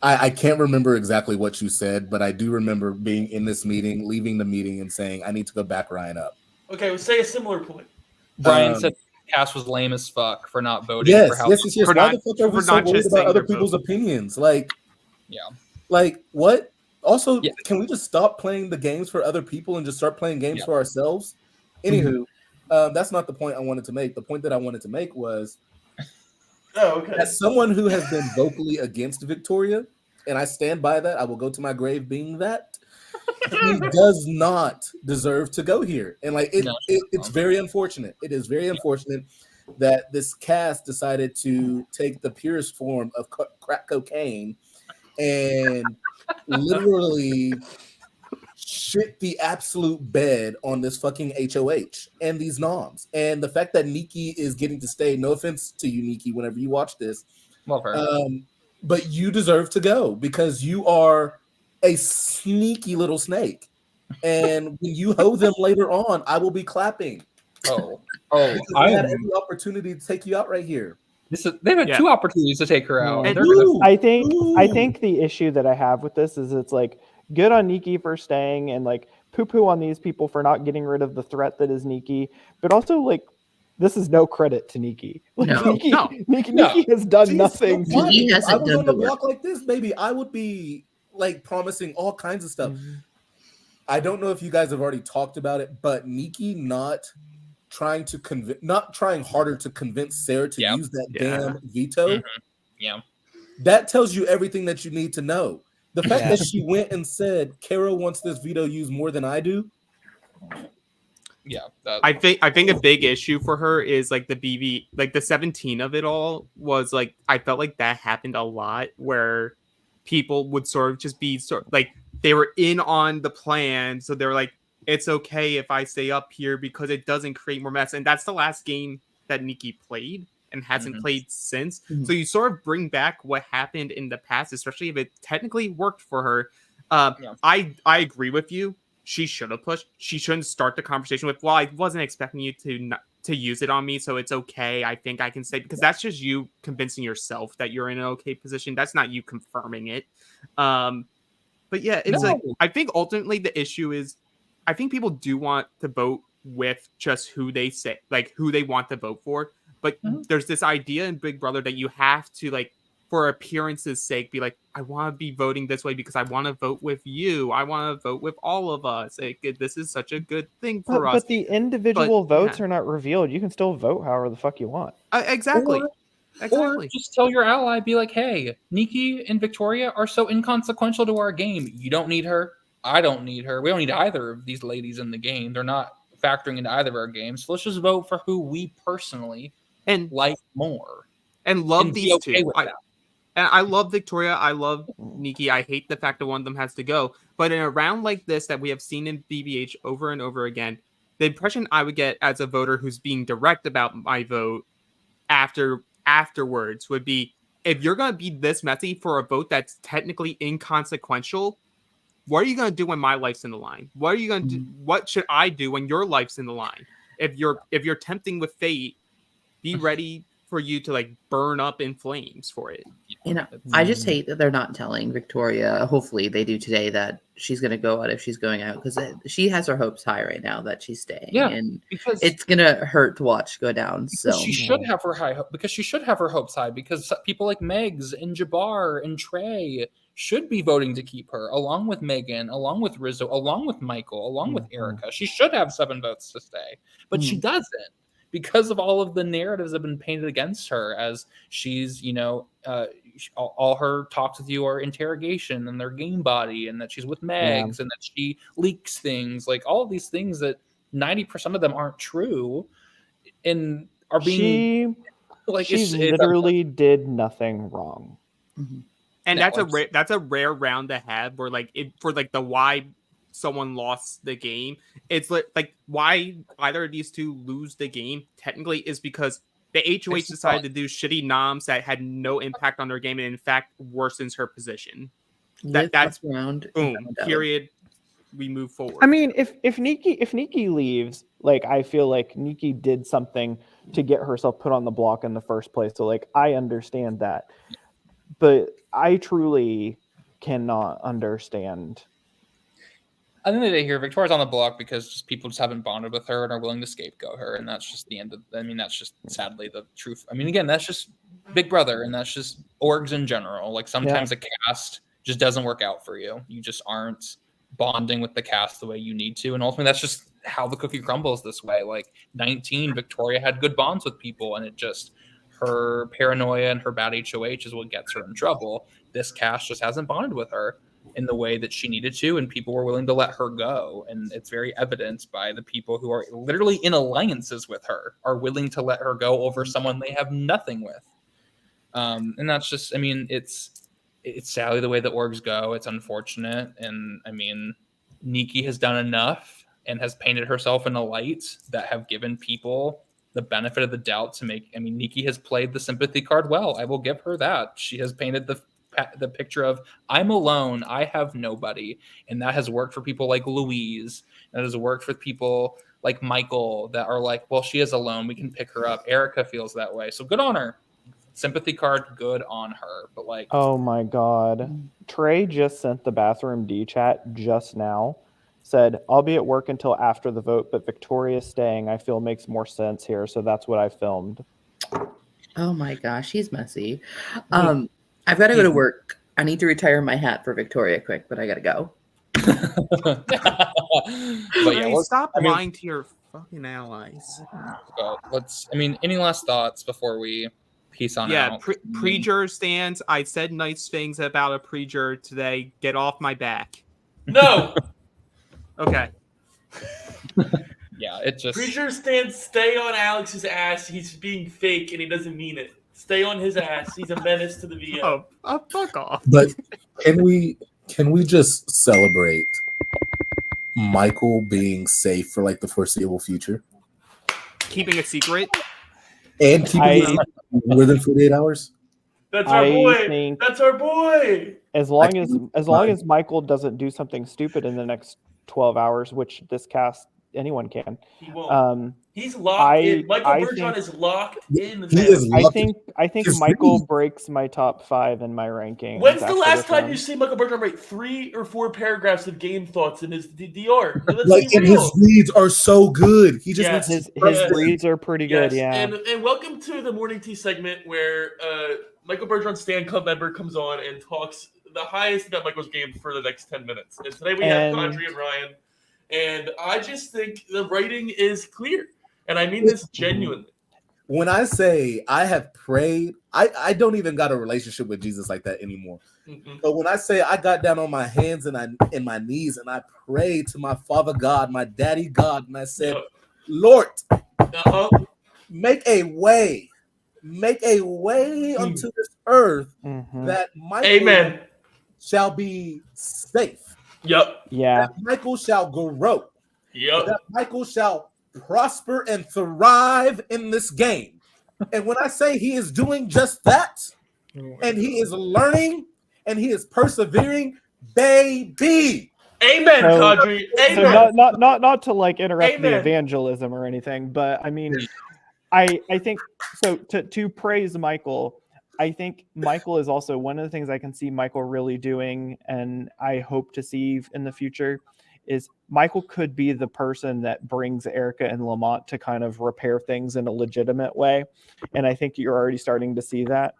I can't remember exactly what you said, but I do remember being in this meeting, leaving the meeting, and saying, "I need to go back Ryan up." Okay, we'll say a similar point. Brian said Cass was lame as fuck for not voting. Yes, for how yes. for Why not- the fuck are we for so not worried just about saying other their people's vote. opinions? Like, Yeah. like what? Also, Yeah. can we just stop playing the games for other people and just start playing games Yeah. for ourselves? Anywho, that's not the point I wanted to make. The point that I wanted to make was, Oh, okay. as someone who has been vocally against Victoria, and I stand by that, I will go to my grave being that. He does not deserve to go here. And like it's very unfortunate. It is very unfortunate that this cast decided to take the purest form of crack cocaine and literally shit the absolute bed on this fucking HOH and these noms. And the fact that Nikki is getting to stay, no offense to you, Nikki, whenever you watch this. Love her. But you deserve to go because you are a sneaky little snake. And when you hoe them later on, I will be clapping. I had every opportunity to take you out right here. They've had 2 opportunities to take her out. And I think the issue that I have with this is it's like good on Nikki for staying and like poo-poo on these people for not getting rid of the threat that is Nikki, but also like this is no credit to Nikki. Like, Nikki has done nothing. Nikki hasn't I was done on the the work. block like this, baby. I would be like promising all kinds of stuff. I don't know if you guys have already talked about it, but Nikki not trying harder to convince Sarah to use that damn veto. Yeah. That tells you everything that you need to know. The fact that she went and said, Carol wants this veto used more than I do. Yeah. I think a big issue for her is like the 17 of it all was like, I felt like that happened a lot where people would sort of just be like they were in on the plan. So they were like, it's okay if I stay up here because it doesn't create more mess. And that's the last game that Nikki played and hasn't played since. So you sort of bring back what happened in the past, especially if it technically worked for her. I agree with you. She should have pushed. She shouldn't start the conversation with, well, I wasn't expecting you to use it on me, so it's okay. I think I can stay, because that's just you convincing yourself that you're in an okay position. That's not you confirming it. But yeah, it's like, I think ultimately the issue is, I think people do want to vote with just who they say, like who they want to vote for. But there's this idea in Big Brother that you have to, like, for appearance's sake, be like, I want to be voting this way because I want to vote with you. I want to vote with all of us. This is such a good thing for us. But the individual votes are not revealed. You can still vote however the fuck you want. Exactly. Or just tell your ally, be like, hey, Nikki and Victoria are so inconsequential to our game. You don't need her. I don't need her. We don't need either of these ladies in the game. They're not factoring into either of our games. So let's just vote for who we personally like more. And love these two. And I love Victoria. I love Nikki. I hate the fact that one of them has to go. But in a round like this that we have seen in BBH over and over again, the impression I would get as a voter who's being direct about my vote afterwards would be, if you're going to be this messy for a vote that's technically inconsequential, what are you going to do when my life's in the line? What are you going to do? What should I do when your life's in the line? If you're tempting with fate, be ready for you to like burn up in flames for it. You know, I just hate that they're not telling Victoria, hopefully they do today, that she's going to go out if she's going out, because she has her hopes high right now that she's staying. Yeah, and because it's going to hurt to watch go down. So she should have her high because she should have her hopes high, because people like Megs and Jabbar and Trey should be voting to keep her, along with Megan, along with Rizzo, along with Michael, along with Erica. She should have 7 votes to stay, but she doesn't, because of all of the narratives that have been painted against her, as she's, all her talks with you are interrogation and their game body, and that she's with Megs, and that she leaks things, like all of these things that 90% of them aren't true and are being she literally did nothing wrong. And that's a rare round to have, where the why someone lost the game. It's like why either of these two lose the game technically is because the HOH decided to do shitty noms that had no impact on their game, and in fact worsens her position. That's round. Boom. Period. We move forward. I mean, if Nikki leaves, like, I feel like Nikki did something to get herself put on the block in the first place. So, like, I understand that, but I truly cannot understand. I think they hear Victoria's on the block because just people just haven't bonded with her and are willing to scapegoat her, and that's just the end of. I mean, that's just sadly the truth. I mean, again, that's just Big Brother, and that's just orgs in general. Like, sometimes a cast just doesn't work out for you. You just aren't bonding with the cast the way you need to, and ultimately that's just how the cookie crumbles this way. Like 19, Victoria had good bonds with people, and it just, her paranoia and her bad HOH is what gets her in trouble. This cast just hasn't bonded with her in the way that she needed to, and people were willing to let her go, and it's very evident by the people who are literally in alliances with her are willing to let her go over someone they have nothing with. And that's just, I mean, it's sadly the way the orgs go. It's unfortunate. And I mean, Nikki has done enough and has painted herself in a light that have given people the benefit of the doubt to make. I mean, Nikki has played the sympathy card well. I will give her that. She has painted the picture of, I'm alone, I have nobody. And that has worked for people like Louise. That has worked for people like Michael that are like, well, she is alone, we can pick her up. Erica feels that way. So good on her. Sympathy card, good on her. But like, oh my god, Trey just sent the bathroom D chat just now, said, I'll be at work until after the vote, but Victoria's staying, I feel makes more sense here, so that's what I filmed. Oh my gosh, he's messy. I've got to go to work. I need to retire my hat for Victoria quick, but I gotta go. but yeah, stop lying to your fucking allies. Any last thoughts before we peace on out? Pre-juror stands. I said nice things about a pre-juror today. Get off my back. No. Okay. Yeah, it just. Pre-juror stands. Stay on Alex's ass. He's being fake and he doesn't mean it. Stay on his ass. He's a menace to the VM. Oh, fuck off. But can we just celebrate Michael being safe for like the foreseeable future? Keeping it secret? And keeping it within 48 hours? That's our boy. That's our boy. As long as Michael doesn't do something stupid in the next 12 hours, which this cast, anyone can. He won't. He's locked in. Michael Bergeron is locked in. I think Michael breaks my top 5 in my ranking. When's the last time you see Michael Bergeron write 3 or 4 paragraphs of game thoughts in his DR? Like, and his reads are so good. He just his reads are pretty good. Yeah. And welcome to the morning tea segment where Michael Bergeron Stan Club member comes on and talks the highest about Michael's game for the next 10 minutes. And today we have Audrey and Ryan. And I just think the writing is clear. And I mean this genuinely. When I say I have prayed, I don't even got a relationship with Jesus like that anymore. Mm-hmm. But when I say I got down on my hands and my knees and I prayed to my Father God, my Daddy God, and I said, Lord, make a way unto this earth that Michael shall be safe. Yep. Yeah. That Michael shall grow. Yep. That Michael shall prosper and thrive in this game. And when I say he is doing just that, and he is learning and he is persevering, baby. Amen, Kadri. Amen. So not to like interrupt the evangelism or anything, but I mean, I think so. To praise Michael, I think Michael is also one of the things I can see Michael really doing, and I hope to see in the future, is Michael could be the person that brings Erica and Lamont to kind of repair things in a legitimate way. And I think you're already starting to see that.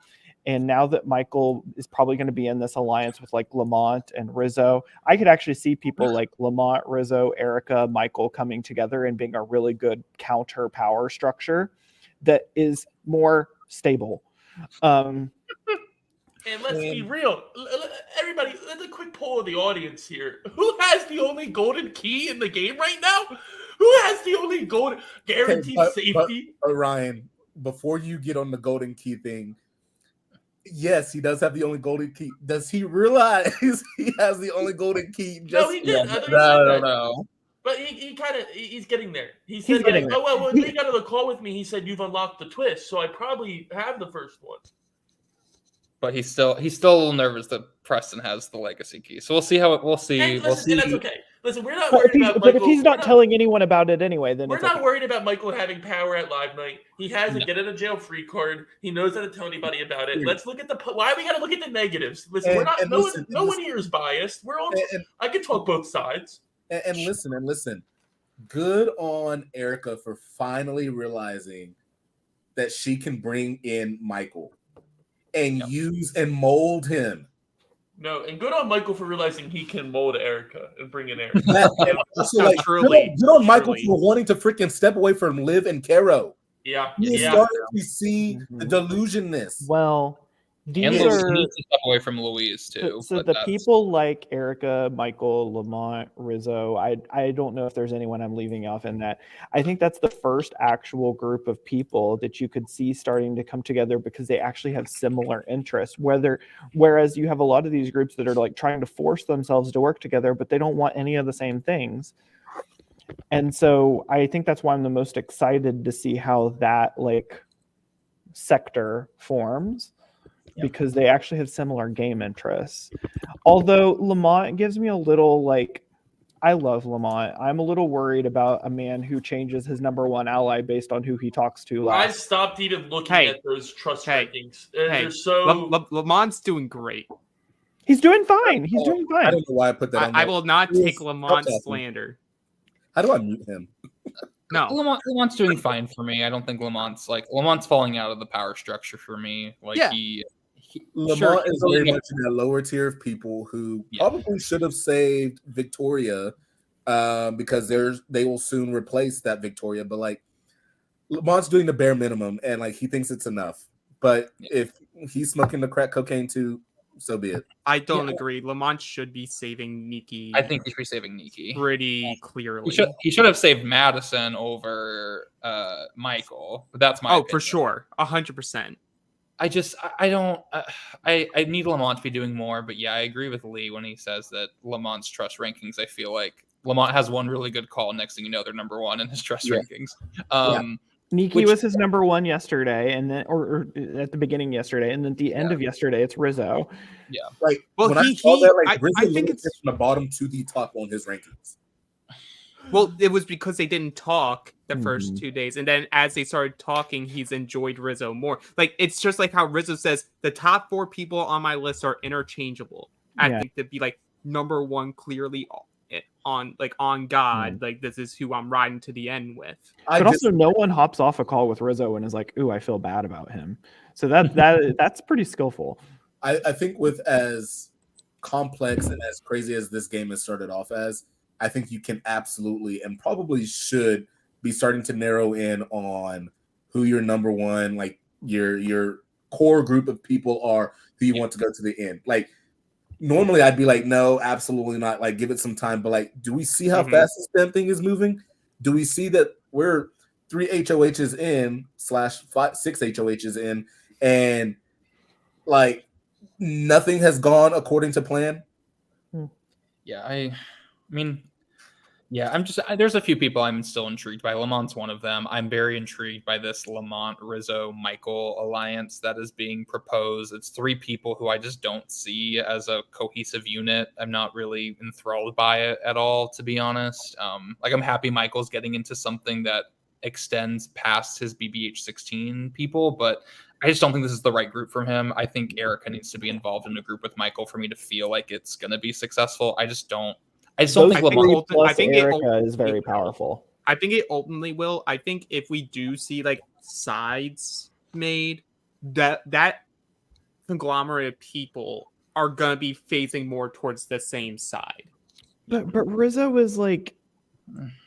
And now that Michael is probably going to be in this alliance with like Lamont and Rizzo, I could actually see people like Lamont, Rizzo, Erica, Michael coming together and being a really good counter power structure that is more stable. And let's be real. Everybody, let's a quick poll of the audience here. Who has the only golden key in the game right now? Who has the only golden guaranteed safety? But Ryan, before you get on the golden key thing, yes, he does have the only golden key. Does he realize he has the only golden key? No, he did. I don't know. But he's getting there. He said, like, oh, well, when they got on the call with me, he said, you've unlocked the twist. So I probably have the first one. But he's still a little nervous that Preston has the legacy key. So we'll see how we'll see. And we'll see. And that's okay. Listen, we're not worried about Michael. But if he's not telling anyone about it anyway, then we're not worried about Michael having power at Live Night. He has a get out of jail free card. He knows how to tell anybody about it. Let's look at why we got to look at the negatives. Listen, we're not. No one here is biased. We're all. I can talk both sides. And listen. Good on Erica for finally realizing that she can bring in Michael and use and mold him. No, and good on Michael for realizing he can mold Erica and bring in Erica. Good on Michael for wanting to freaking step away from Liv and Caro. Yeah. He started to see the delusionness. Well, and Louise to step away from Louise too. So the people like Erica, Michael, Lamont, Rizzo, I don't know if there's anyone I'm leaving off in that. I think that's the first actual group of people that you could see starting to come together because they actually have similar interests. Whereas you have a lot of these groups that are like trying to force themselves to work together, but they don't want any of the same things. And so I think that's why I'm the most excited to see how that like sector forms. Because they actually have similar game interests. Although Lamont gives me a little like, I love Lamont. I'm a little worried about a man who changes his number one ally based on who he talks to last. I stopped even looking at those trust rankings. They're so Lamont's doing great. He's doing fine. He's doing fine. I don't know why I put that on. I will not take Lamont's slander. How do I mute him? No, Lamont's doing fine for me. I don't think Lamont's falling out of the power structure for me. Like Lamont is very much in that lower tier of people who probably should have saved Victoria because they will soon replace that Victoria. But like Lamont's doing the bare minimum and like he thinks it's enough. But if he's smoking the crack cocaine too, so be it. I don't agree. Lamont should be saving Nikki. I think he should be saving Nikki pretty clearly. He should have saved Madison over Michael. But that's my opinion. For sure, 100%. I need Lamont to be doing more, but I agree with Lee when he says that Lamont's trust rankings. I feel like Lamont has one really good call. Next thing you know, they're number one in his trust rankings. Nikki was his number one yesterday, and then or at the beginning yesterday, and then at the end of yesterday, it's Rizzo. Yeah, like when I saw that, Rizzo I think it's from the bottom to the top on his rankings. Well, it was because they didn't talk the first 2 days. And then as they started talking, he's enjoyed Rizzo more. Like, it's just like how Rizzo says, the top 4 people on my list are interchangeable. I think to be like number one clearly on God. Like, this is who I'm riding to the end with. But also no one hops off a call with Rizzo and is like, ooh, I feel bad about him. So that's pretty skillful. I think with as complex and as crazy as this game has started off as, I think you can absolutely and probably should be starting to narrow in on who your number one, like your core group of people are who you want to go to the end. Like normally I'd be like, no, absolutely not. Like give it some time. But like, do we see how fast this damn thing is moving? Do we see that we're 3 HOHs in / 6 HOHs in and like nothing has gone according to plan? There's a few people I'm still intrigued by. Lamont's one of them. I'm very intrigued by this Lamont, Rizzo, Michael alliance that is being proposed. It's 3 people who I just don't see as a cohesive unit. I'm not really enthralled by it at all, to be honest. I'm happy Michael's getting into something that extends past his BBH16 people, but I just don't think this is the right group for him. I think Erica needs to be involved in a group with Michael for me to feel like it's going to be successful. I just don't think Lamont. I think Erica is very powerful. I think it ultimately will. I think if we do see like sides made, that conglomerate of people are gonna be phasing more towards the same side. But Rizzo is like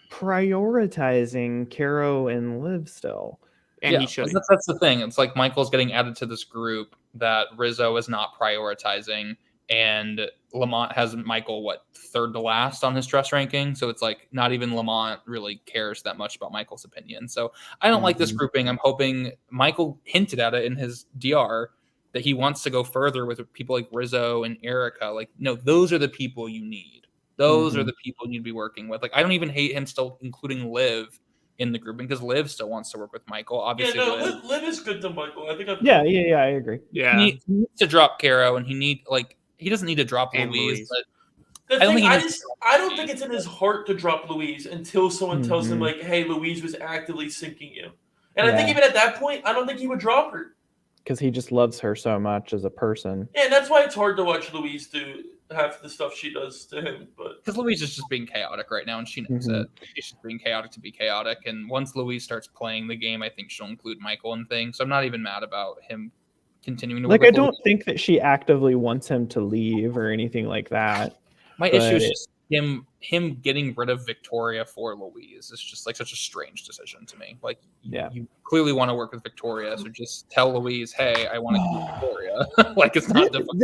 prioritizing Caro and Liv still. And he should. That's the thing. It's like Michael's getting added to this group that Rizzo is not prioritizing, and Lamont has Michael third to last on his stress ranking. So it's like not even Lamont really cares that much about Michael's opinion. So I don't like this grouping. I'm hoping Michael hinted at it in his DR that he wants to go further with people like Rizzo and Erica. Like, no, those are the people you need. Those are the people you need to be working with. Like, I don't even hate him still including Liv in the grouping because Liv still wants to work with Michael. Obviously, Liv is good to Michael. I think. Yeah, I agree. Yeah, he needs to drop Caro, and he doesn't need to drop Louise. But I don't think it's in his heart to drop Louise until someone tells him like, "Hey, Louise was actively sinking you." And I think even at that point, I don't think he would drop her because he just loves her so much as a person. Yeah, and that's why it's hard to watch Louise do half the stuff she does to him. But because Louise is just being chaotic right now, and she knows it. She's just being chaotic to be chaotic. And once Louise starts playing the game, I think she'll include Michael and things. So I'm not even mad about him continuing to work I with don't Louise. think that she actively wants him to leave or anything like that. My issue is just him getting rid of Victoria for Louise. It's just like such a strange decision to me. Like, you clearly want to work with Victoria, so just tell Louise, hey, I want to keep Victoria. Like, it's not difficult.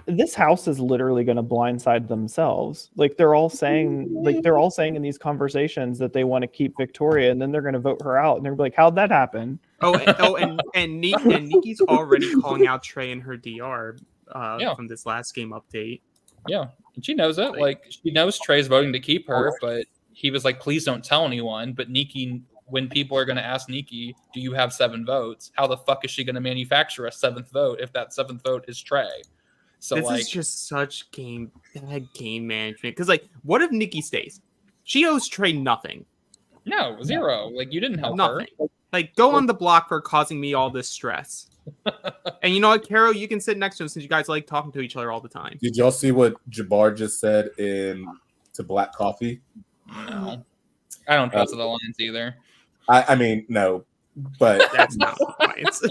This house is literally going to blindside themselves. Like they're all saying in these conversations that they want to keep Victoria, and then they're going to vote her out, and they're like, "How'd that happen?" And Nikki's already calling out Trey in her DR from this last game update. Yeah, and she knows it. Like, she knows Trey's voting to keep her, but he was like, please don't tell anyone. But Nikki, when people are going to ask Nikki, do you have 7 votes? How the fuck is she going to manufacture a 7th vote if that 7th vote is Trey? So this is just such bad game management. Because, like, what if Nikki stays? She owes Trey nothing. No, 0. Like, you didn't help nothing. her. Like, go on the block for causing me all this stress. And you know what, Caro, you can sit next to him since you guys like talking to each other all the time. Did y'all see what Jabbar just said to Black Coffee? No. I don't trust the Alliance either. I mean, no. But that's not Alliance.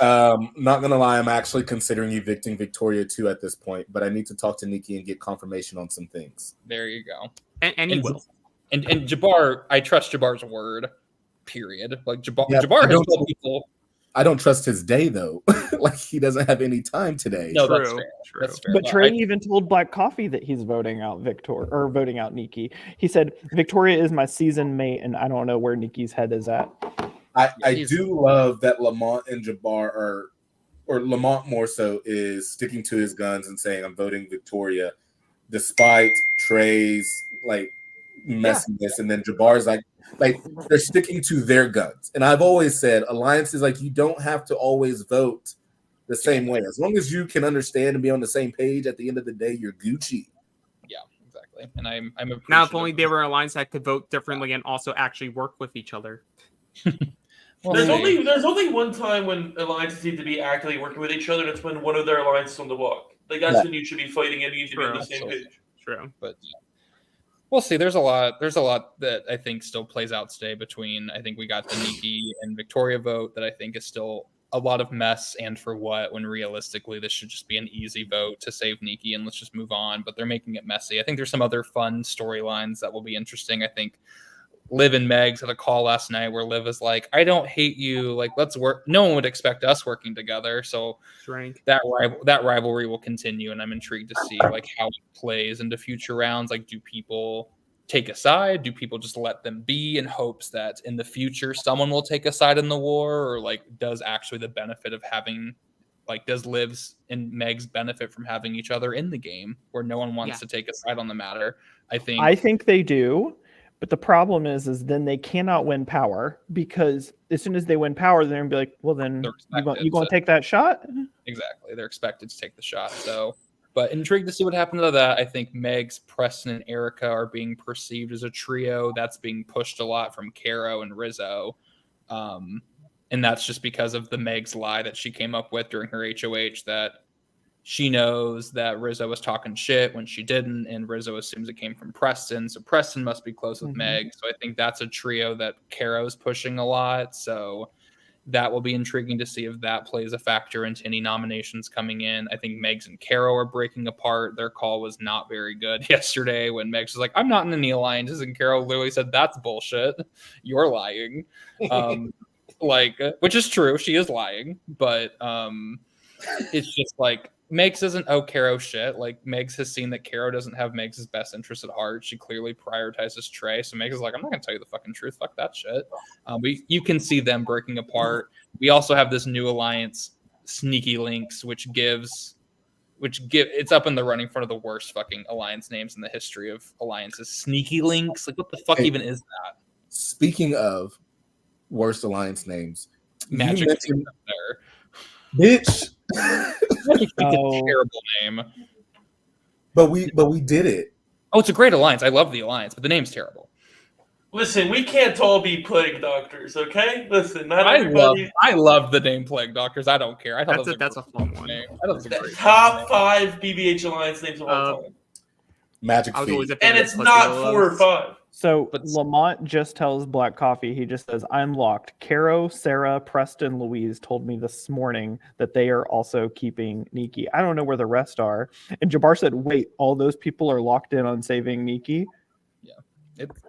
Not gonna lie, I'm actually considering evicting Victoria too at this point, but I need to talk to Nikki and get confirmation on some things. There you go. And he will. And Jabbar, I trust Jabbar's word. Period. Like Jabbar has told people. I don't trust his day though. Like he doesn't have any time today. No, that's fair. That's fair. But Trey even told Black Coffee that he's voting out voting out Nikki. He said Victoria is my season mate, and I don't know where Nikki's head is at. I do love that Lamont and Jabbar or Lamont more so, is sticking to his guns and saying I'm voting Victoria, despite Trey's like messiness, and then Jabbar's like they're sticking to their guns. And I've always said alliances, like, you don't have to always vote the same way. As long as you can understand and be on the same page, at the end of the day, you're Gucci. Yeah, exactly. And I'm now if only they were an alliance that could vote differently and also actually work with each other. There's only one time when alliances need to be actively working with each other, and it's when one of their alliances is on the walk. Like that's when you should be fighting and you need to be on the same page. True. But we'll see. There's a lot that I think still plays out today between, I think we got the Nikki and Victoria vote that I think is still a lot of mess, and for what, when realistically this should just be an easy vote to save Nikki and let's just move on, but they're making it messy. I think there's some other fun storylines that will be interesting. I think Liv and Megs had a call last night where Liv is like, I don't hate you, like, let's work. No one would expect us working together, so that rivalry will continue, and I'm intrigued to see like how it plays into future rounds. Like, do people take a side? Do people just let them be in hopes that in the future someone will take a side in the war? Or like, does actually the benefit of having, like, does Liv's and Meg's benefit from having each other in the game where no one wants to take a side on the matter? I think they do. But the problem is then they cannot win power, because as soon as they win power, they're going to be like, well, then you going to take that shot? Exactly. They're expected to take the shot. So, but intrigued to see what happens to that. I think Megs, Preston, and Erica are being perceived as a trio. That's being pushed a lot from Caro and Rizzo. And that's just because of the Megs lie that she came up with during her HOH, that she knows that Rizzo was talking shit when she didn't, and Rizzo assumes it came from Preston. So Preston must be close with Meg. So I think that's a trio that Caro's pushing a lot. So That will be intriguing to see if that plays a factor into any nominations coming in. I think Megs and Caro are breaking apart. Their call was not very good yesterday when Megs was like, I'm not in any alliances. And Caro literally said, that's bullshit. You're lying. Which is true. She is lying. But it's just like, Megs doesn't owe Caro shit. Like, Megs has seen that Caro doesn't have Megs' best interest at heart. She clearly prioritizes Trey. So Megs is like, I'm not going to tell you the fucking truth. Fuck that shit. You can see them breaking apart. We also have this new alliance, Sneaky Links, which it's up in the running for one of the worst fucking alliance names in the history of alliances. Sneaky Links? Like, what the fuck even is that? Speaking of worst alliance names, Magic mentioned up there. Bitch. It's a terrible name. But we did it. Oh, it's a great alliance. I love the alliance, but the name's terrible. Listen, we can't all be plague doctors, okay? Listen, not everybody. I love the name Plague Doctors. I don't care. I thought That's a fun one. name. I thought it was a great Top name. 5 BBH Alliance names of all time. Magic I was Feet. always a fan And of it's Pussy not Willows. 4 or 5. So But- Lamont just tells Black Coffee, he just says, I'm locked. Caro, Sarah, Preston, Louise told me this morning that they are also keeping Nikki. I don't know where the rest are. And Jabbar said, wait, all those people are locked in on saving Nikki?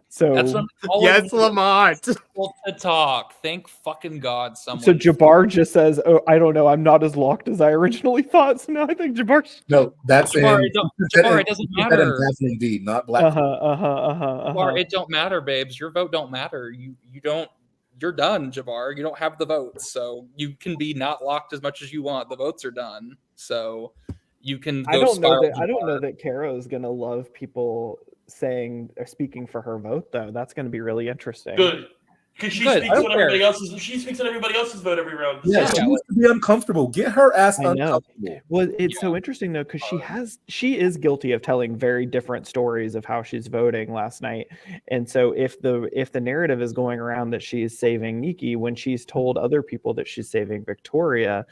So That's what Yes, Lamont. people to talk. Thank fucking God someone. So Jabbar just says, "Oh, I don't know. I'm not as locked as I originally thought." So now I think Jabbar. No, that's Jabbar, in. it doesn't that matter. in Daphne D, not Black. Jabbar, it don't matter, babes. Your vote don't matter. You don't. You're done, Jabbar. You don't have the votes, so you can be not locked as much as you want. The votes are done, so you can. Go I don't know spiral that. I don't Jabbar. know that Caro's gonna love people saying or speaking for her vote, though. That's going to be really interesting. Good. Because she Good, I speaks don't on everybody else's. She speaks on everybody else's vote every round. Yeah, Yeah, she needs to be uncomfortable. Get her ass I know. uncomfortable. Well, it's so interesting though because she is guilty of telling very different stories of how she's voting last night, and so if the narrative is going around that she is saving Nikki when she's told other people that she's saving Victoria,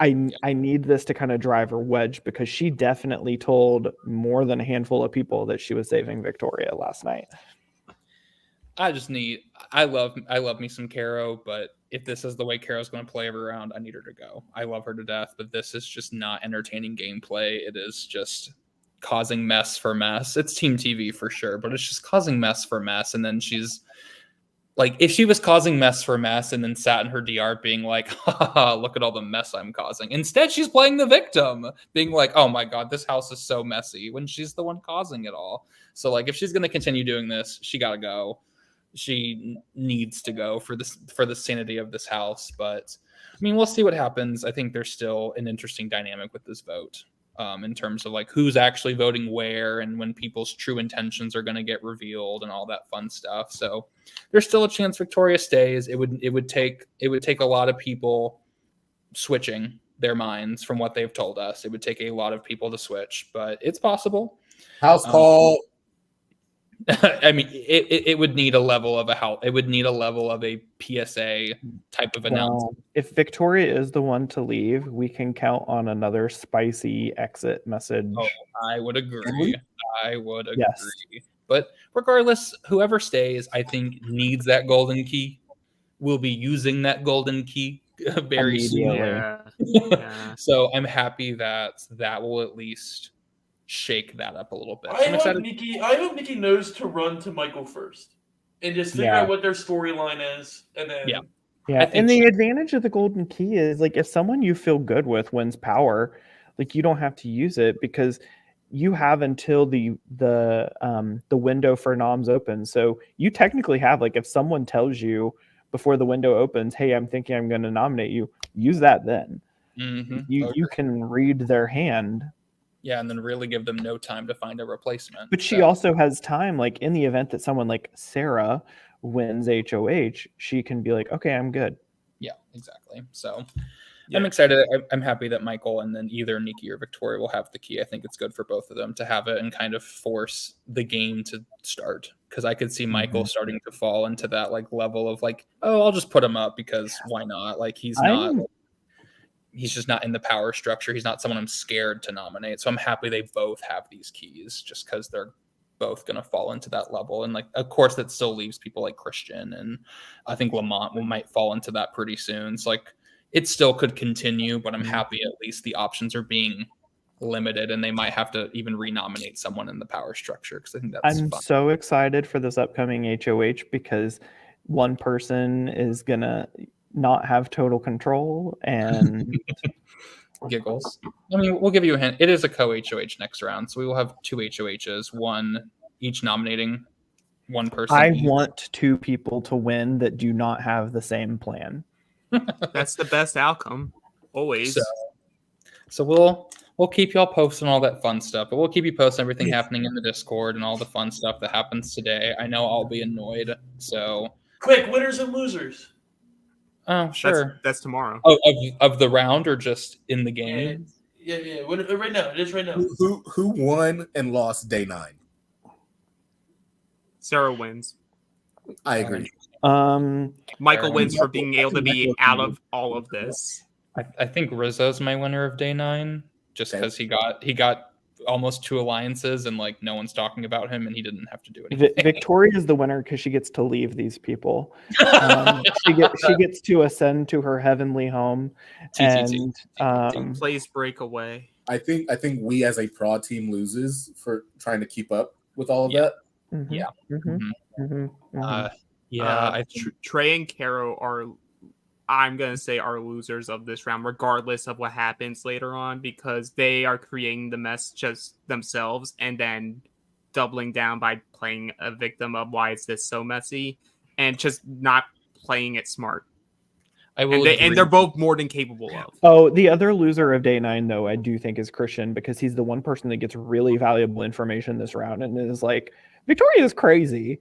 I need this to kind of drive her wedge because she definitely told more than a handful of people that she was saving Victoria last night. I love me some Caro, but if this is the way Caro's going to play every round, I need her to go. I love her to death, but this is just not entertaining gameplay. It is just causing mess for mess. It's team TV for sure, but it's just causing mess for mess. And then she's like, if she was causing mess for mess and then sat in her DR being like, haha, look at all the mess I'm causing. Instead, she's playing the victim, being like, oh my God, this house is so messy when she's the one causing it all. So like, if she's going to continue doing this, she got to go. She needs to go for the sanity of this house. But I mean, we'll see what happens. I think there's still an interesting dynamic with this vote. In terms of like who's actually voting where and when people's true intentions are going to get revealed and all that fun stuff. So there's still a chance Victoria stays. It would take a lot of people switching their minds from what they've told us. It would take a lot of people to switch, but it's possible. House call. I mean, it would need a level of a PSA type of announcement. Well, if Victoria is the one to leave, we can count on another spicy exit message. Oh, I would agree. Yes. But regardless, whoever stays, I think needs that golden key. Will be using that golden key very soon. Yeah. So I'm happy that will at least shake that up a little bit. I hope Nikki knows to run to Michael first and just figure out what their storyline is, and then Yeah, and the advantage of the golden key is like if someone you feel good with wins power, like you don't have to use it because you have until the window for noms opens. So you technically have, like, if someone tells you before the window opens, hey, I'm thinking I'm going to nominate you, use that then. Mm-hmm. You can read their hand. Yeah, and then really give them no time to find a replacement. But she also has time, like in the event that someone like Sarah wins HOH, she can be like, okay, I'm good. Yeah, exactly. So I'm excited. I'm happy that Michael and then either Nikki or Victoria will have the key. I think it's good for both of them to have it and kind of force the game to start. Because I could see Michael starting to fall into that like level of like, oh, I'll just put him up because why not? Like he's just not in the power structure. He's not someone I'm scared to nominate. So I'm happy they both have these keys just because they're both going to fall into that level. And like, of course, that still leaves people like Christian, and I think Lamont might fall into that pretty soon. So like, it still could continue, but I'm happy at least the options are being limited, and they might have to even renominate someone in the power structure, because I think that's I'm fun. so excited for this upcoming HOH because one person is gonna not have total control and Giggles. I mean, we'll give you a hint. It is a co-HOH next round, so we will have 2 HOHs, one each nominating one person. I each. want 2 people to win that do not have the same plan. That's the best outcome, always. So we'll keep y'all posted on all that fun stuff, but we'll keep you posted on everything happening in the Discord and all the fun stuff that happens today. I know I'll be annoyed, so Quick, winners and losers. oh sure. That's tomorrow. Oh, of the round or just in the game? Yeah. Right now, it is right now. Who won and lost day 9? Sarah wins. I agree. Michael wins for being able to be out of all of this. I think Rizzo's my winner of day 9, just because he got almost 2 alliances and like no one's talking about him and he didn't have to do anything. Victoria is the winner because she gets to leave these people. She gets to ascend to her heavenly home and Plays breakaway. I think we as a prod team loses for trying to keep up with all of that. Yeah. Trey and Caro are, I'm going to say, are losers of this round, regardless of what happens later on, because they are creating the mess just themselves and then doubling down by playing a victim of why is this so messy and just not playing it smart. And they're both more than capable of. Oh, the other loser of day 9, though, I do think is Christian, because he's the one person that gets really valuable information this round and is like, Victoria is crazy.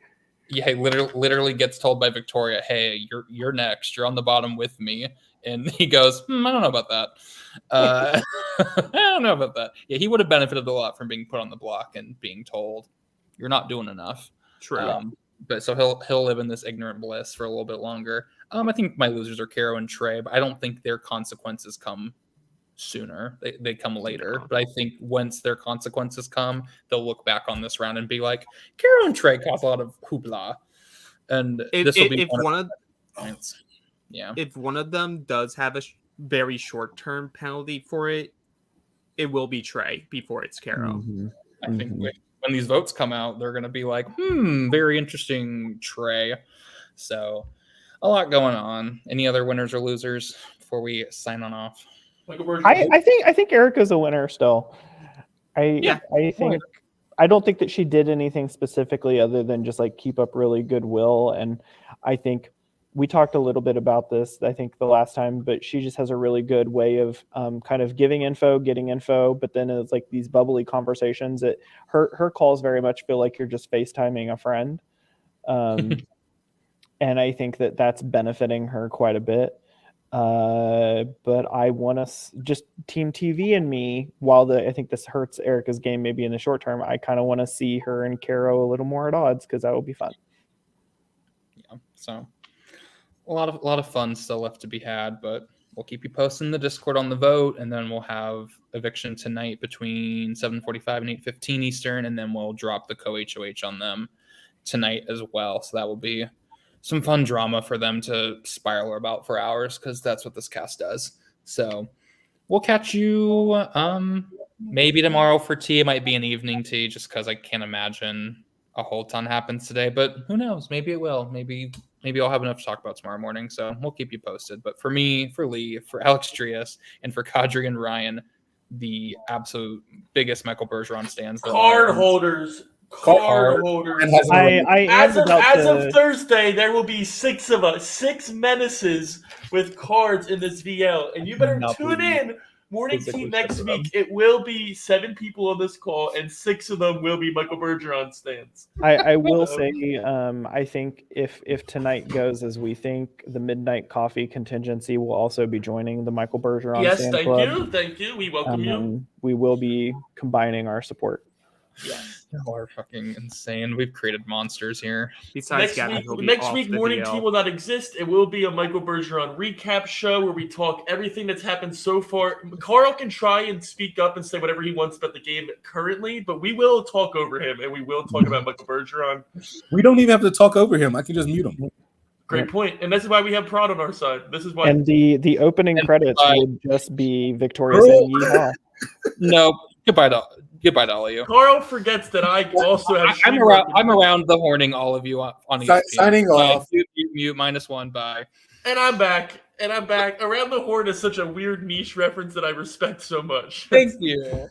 Yeah, he literally gets told by Victoria, "Hey, you're next. You're on the bottom with me." And he goes, "I don't know about that. I don't know about that." Yeah, he would have benefited a lot from being put on the block and being told, "You're not doing enough." True. But so he'll live in this ignorant bliss for a little bit longer. I think my losers are Caro and Trey, but I don't think their consequences come sooner. They come later. But I think once their consequences come, they'll look back on this round and be like, Caro and Trey caused a lot of hoopla. And this will be if one of them does have a very short-term penalty for it, it will be Trey before it's Caro. I think when these votes come out, they're going to be like, very interesting, Trey. So a lot going on. Any other winners or losers before we sign on off? I think Erica's a winner still. I don't think that she did anything specifically other than just like keep up really goodwill. And I think we talked a little bit about this, I think the last time, but she just has a really good way of kind of giving info, getting info, but then it's like these bubbly conversations that her calls very much feel like you're just FaceTiming a friend. And I think that that's benefiting her quite a bit. But I want us just Team TV and me, while I think this hurts Erica's game maybe in the short term, I kind of want to see her and Caro a little more at odds because that will be fun. Yeah, so a lot of fun still left to be had, but we'll keep you posted in the Discord on the vote, and then we'll have eviction tonight between 7:45 and 8:15 Eastern, and then we'll drop the co-HOH on them tonight as well. So that will be some fun drama for them to spiral about for hours, because that's what this cast does. So we'll catch you maybe tomorrow for tea. It might be an evening tea, just because I can't imagine a whole ton happens today, but who knows? Maybe it will. Maybe I'll have enough to talk about tomorrow morning. So we'll keep you posted. But for me, for Lee, for Alex Trias, and for Kadri and Ryan, the absolute biggest Michael Bergeron stands. Card holders. As of Thursday, there will be 6 of us, 6 menaces with cards in this VL, and you better tune in Morning Team next week. It will be 7 people on this call, and 6 of them will be Michael Bergeron stands. I will say, I think if tonight goes as we think, the Midnight Coffee contingency will also be joining the Michael Bergeron Yes, stand club. Thank you. We welcome you. We will be combining our support. Yes. Y'all are fucking insane. We've created monsters here. Besides Gavin, he'll be Next off week, the Morning DL. Tea will not exist. It will be a Michael Bergeron recap show where we talk everything that's happened so far. Carl can try and speak up and say whatever he wants about the game currently, but we will talk over him and we will talk about Michael Bergeron. We don't even have to talk over him. I can just mute him. Great point. And this is why we have Prod on our side. This is why. And the opening credits would just be Victoria Girl. saying yeehaw. No, goodbye to all of you. Carl forgets that I also have. I'm around the horning all of you on ESPN. Signing off. Mute -1. Bye. And I'm back. Around the horn is such a weird niche reference that I respect so much. Thank you.